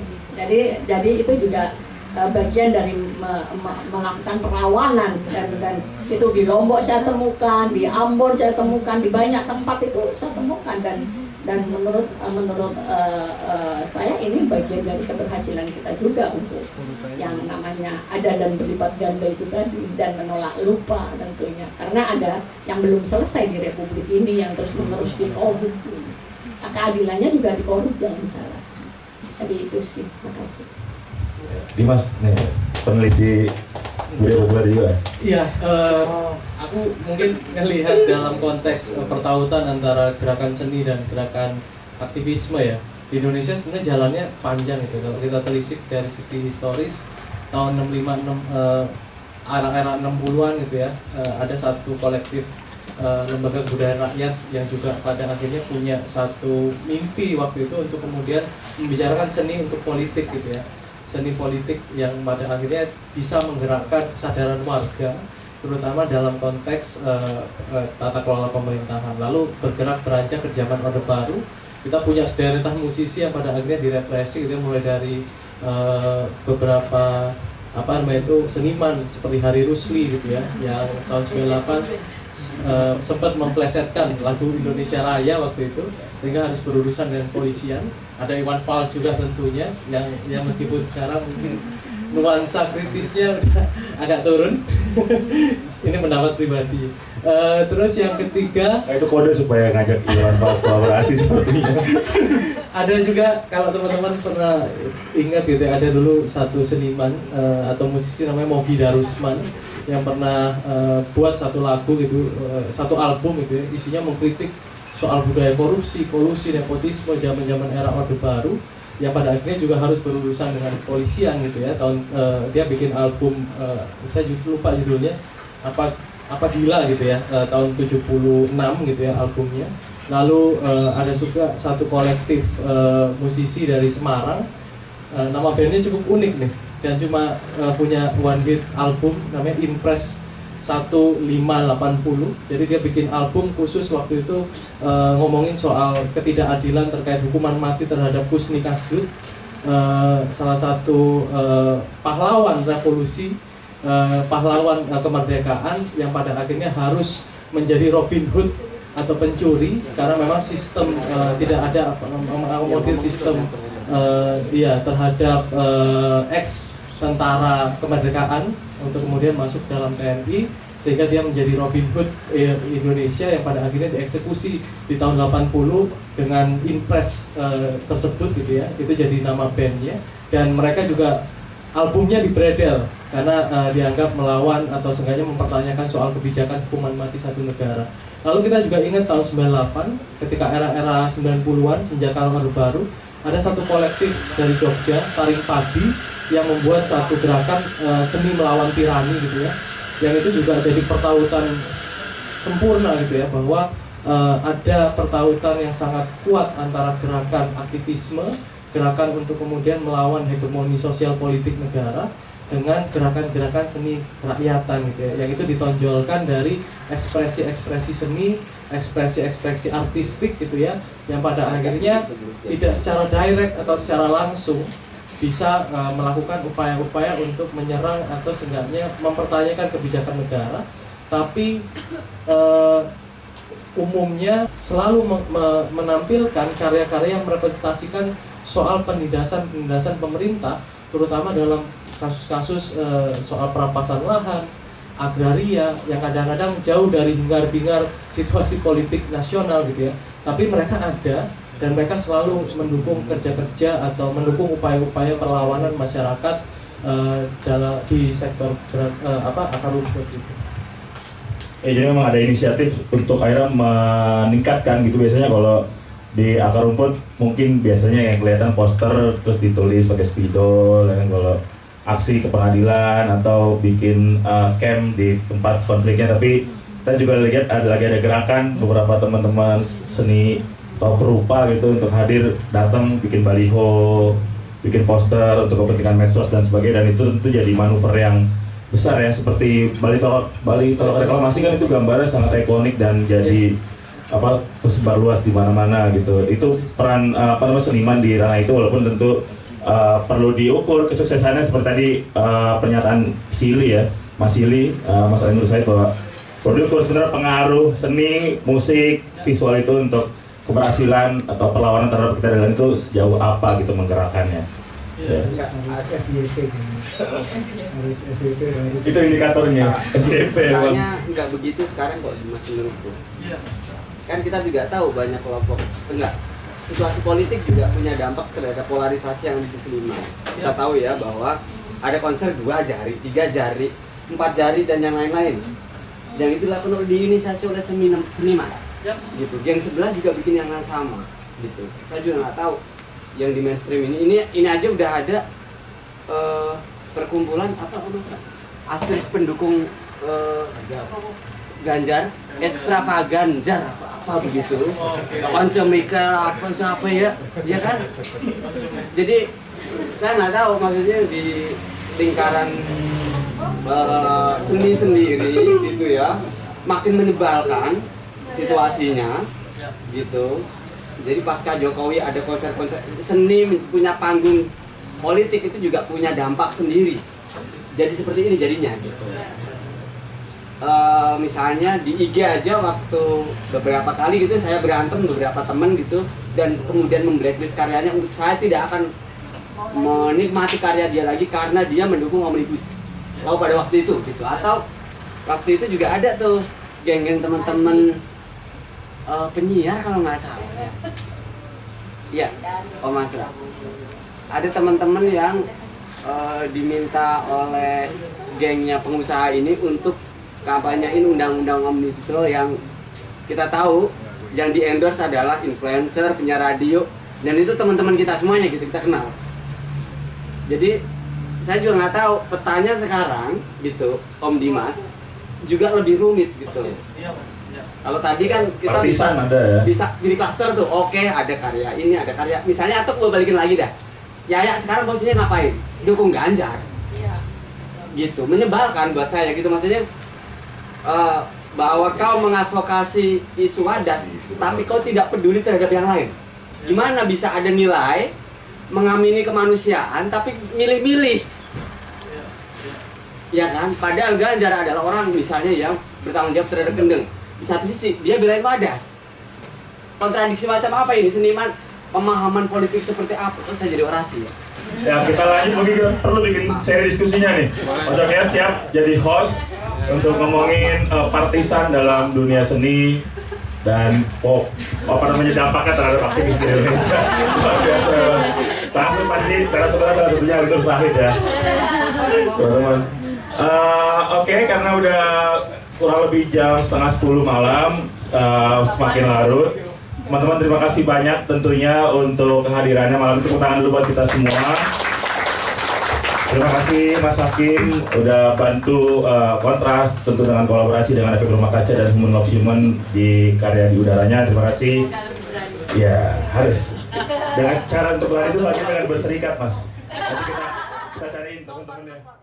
Jadi itu juga bagian dari melakukan perlawanan, dan itu di Lombok saya temukan, di Ambon saya temukan, di banyak tempat itu saya temukan, dan menurut saya ini bagian dari keberhasilan kita juga untuk yang namanya ada dan berlipat ganda itu tadi, dan menolak lupa tentunya, karena ada yang belum selesai di Republik ini yang terus menerus dikorup, keadilannya juga dikorup, jangan salah. Jadi itu sih, makasih. Dimas, nih peneliti budaya populer juga. Iya, aku mungkin melihat dalam konteks pertautan antara gerakan seni dan gerakan aktivisme ya. Di Indonesia sebenarnya jalannya panjang gitu. Kalau kita telisik dari segi historis tahun 65 era 60-an gitu ya, ada satu kolektif lembaga budaya rakyat yang juga pada akhirnya punya satu mimpi waktu itu untuk kemudian membicarakan seni untuk politik gitu ya, seni politik yang pada akhirnya bisa menggerakkan kesadaran warga terutama dalam konteks tata kelola pemerintahan. Lalu bergerak beranjak ke zaman Orde Baru, kita punya sederetan musisi yang pada akhirnya direpresi gitu ya, mulai dari beberapa seniman seperti Hari Rusli gitu ya, yang tahun 98 sempat memplesetkan lagu Indonesia Raya waktu itu sehingga harus berurusan dengan polisian. Ada Iwan Fals juga tentunya yang meskipun sekarang mungkin nuansa kritisnya udah agak turun. Ini pendapat pribadi. Terus yang ketiga, itu kode supaya ngajak Iwan Fals kolaborasi sepertinya. ada juga kalau teman-teman pernah ingat gitu ya, ada dulu satu seniman atau musisi namanya Mogi Darusman yang pernah buat satu lagu gitu, satu album gitu ya, isinya mengkritik soal budaya korupsi, kolusi, nepotisme zaman-zaman era Orde Baru yang pada akhirnya juga harus berurusan dengan kepolisian gitu ya. Dia bikin album, saya lupa judulnya apa gila gitu ya, tahun 76 gitu ya albumnya. Lalu ada juga satu kolektif musisi dari Semarang, nama bandnya cukup unik nih dan cuma punya one hit album namanya Impress 1580. Jadi dia bikin album khusus waktu itu ngomongin soal ketidakadilan terkait hukuman mati terhadap Husni Kasdut, salah satu pahlawan revolusi, pahlawan kemerdekaan yang pada akhirnya harus menjadi Robin Hood atau pencuri karena memang sistem tidak ada mengakomodir sistem terhadap ex tentara kemerdekaan untuk kemudian masuk dalam TNI, sehingga dia menjadi Robin Hood Indonesia yang pada akhirnya dieksekusi di tahun 80 dengan Impress tersebut gitu ya. Itu jadi nama bandnya dan mereka juga albumnya dibredel karena dianggap melawan atau seenggaknya mempertanyakan soal kebijakan hukuman mati satu negara. Lalu kita juga ingat tahun 98 ketika era-era 90-an senjata Orde Baru, ada satu kolektif dari Jogja, Taring Padi, yang membuat satu gerakan seni melawan tirani gitu ya, yang itu juga jadi pertautan sempurna gitu ya, bahwa ada pertautan yang sangat kuat antara gerakan aktivisme, gerakan untuk kemudian melawan hegemoni sosial politik negara dengan gerakan-gerakan seni kerakyatan gitu ya, yang itu ditonjolkan dari ekspresi-ekspresi seni, ekspresi-ekspresi artistik gitu ya, yang pada akhirnya tidak secara direct atau secara langsung bisa melakukan upaya-upaya untuk menyerang atau seenggaknya mempertanyakan kebijakan negara, tapi umumnya selalu menampilkan karya-karya yang merepresentasikan soal penindasan pemerintah, terutama dalam kasus-kasus soal perampasan lahan, agraria yang kadang-kadang jauh dari hingar-bingar situasi politik nasional gitu ya, tapi mereka ada dan mereka selalu mendukung kerja-kerja atau mendukung upaya-upaya perlawanan masyarakat di sektor akar rumput gitu. Jadi memang ada inisiatif untuk akhirnya meningkatkan gitu. Biasanya kalau di akar rumput mungkin biasanya yang kelihatan poster terus ditulis pakai spidol, kan kalau aksi ke pengadilan atau bikin camp di tempat konfliknya, tapi kita juga lihat lagi ada gerakan beberapa teman-teman seni atau perupa gitu untuk hadir, datang bikin baliho, bikin poster untuk kepentingan medsos dan sebagainya, dan itu tentu jadi manuver yang besar ya, seperti Bali Tolok Reklamasi kan itu gambarnya sangat ikonik dan jadi tersebar luas di mana-mana gitu. Itu peran seniman di ranah itu, walaupun tentu perlu diukur kesuksesannya seperti tadi pernyataan Sili ya, Mas Sili, Mas Ali Nur Said, bahwa perlu diukur sebenarnya pengaruh seni, musik, visual itu untuk keberhasilan atau perlawanan terhadap ketidakadilan itu sejauh apa gitu menggerakkannya. Ya. Harus FYP. Itu indikatornya. FYP. Makanya nggak begitu sekarang kok menurutku. Kan kita juga tahu banyak kelompok situasi politik juga punya dampak terhadap polarisasi yang di seniman. Kita tahu ya bahwa ada konser 2 jari, 3 jari, 4 jari dan yang lain-lain. Yang itu dilakukan diinisiasi oleh seniman. Gitu. Yang sebelah juga bikin yang sama. gitu. Saya juga nggak tahu yang di mainstream ini aja udah ada perkumpulan apa mas, asteris pendukung Ganjar, ekstravaganjar apa begitu, Once Michael apa siapa ya kan. Jadi saya nggak tahu, maksudnya di lingkaran seni sendiri gitu ya, makin menyebalkan situasinya gitu. Jadi pasca Jokowi ada konser-konser seni, punya panggung politik itu juga punya dampak sendiri. Jadi seperti ini jadinya gitu. Misalnya di IG aja waktu beberapa kali gitu saya berantem beberapa teman gitu, dan kemudian memblacklist karyanya untuk saya tidak akan menikmati karya dia lagi karena dia mendukung omnibus law pada waktu itu gitu. Atau waktu itu juga ada tuh geng-geng teman-teman penyiar kalau nggak salah ya. Iya, Om Asra. Ada teman-teman yang diminta oleh gengnya pengusaha ini untuk kampanyein undang-undang omnibus law yang kita tahu yang di-endorse adalah influencer, penyiar radio, dan itu teman-teman kita semuanya gitu, kita kenal. Jadi saya juga nggak tahu petanya sekarang gitu, Om Dimas juga lebih rumit gitu. Kalau tadi kan kita bisa di cluster tuh, oke, ada karya ini, ada karya misalnya, atau gue balikin lagi dah. Yaya sekarang posisinya ngapain? Dukung Ganjar. Gitu, menyebalkan buat saya gitu, maksudnya bahwa kau mengadvokasi isu wadas, tapi kau tidak peduli terhadap yang lain. Gimana bisa ada nilai mengamini kemanusiaan tapi milih-milih? Ya kan? Padahal Ganjar adalah orang misalnya yang bertanggung jawab terhadap Kendeng. Di satu sisi dia belain wadas. Kontradiksi macam apa ini? Seniman pemahaman politik seperti apa? Terus saya jadi orasi ya. Ya kita lanjut, mungkin kita perlu bikin seri diskusinya nih. Ojoknya siap jadi host untuk ngomongin partisan dalam dunia seni dan dampaknya terhadap aktivis di Indonesia. Luar biasa. Langsung pasti salah satunya Guntur Sahid ya, teman-teman. Oke, karena udah kurang lebih jam 9:30 malam, semakin larut. Teman-teman terima kasih banyak tentunya untuk kehadirannya malam itu. Tepuk tangan dulu buat kita semua. Terima kasih Mas Hakim udah bantu Kontras, tentu dengan kolaborasi dengan Efek Rumah Kaca dan Human Love Human di karya di udaranya. Terima kasih. Ya harus. Dengan cara untuk lari itu saja dengan berserikat Mas. Nanti kita cariin teman-temannya.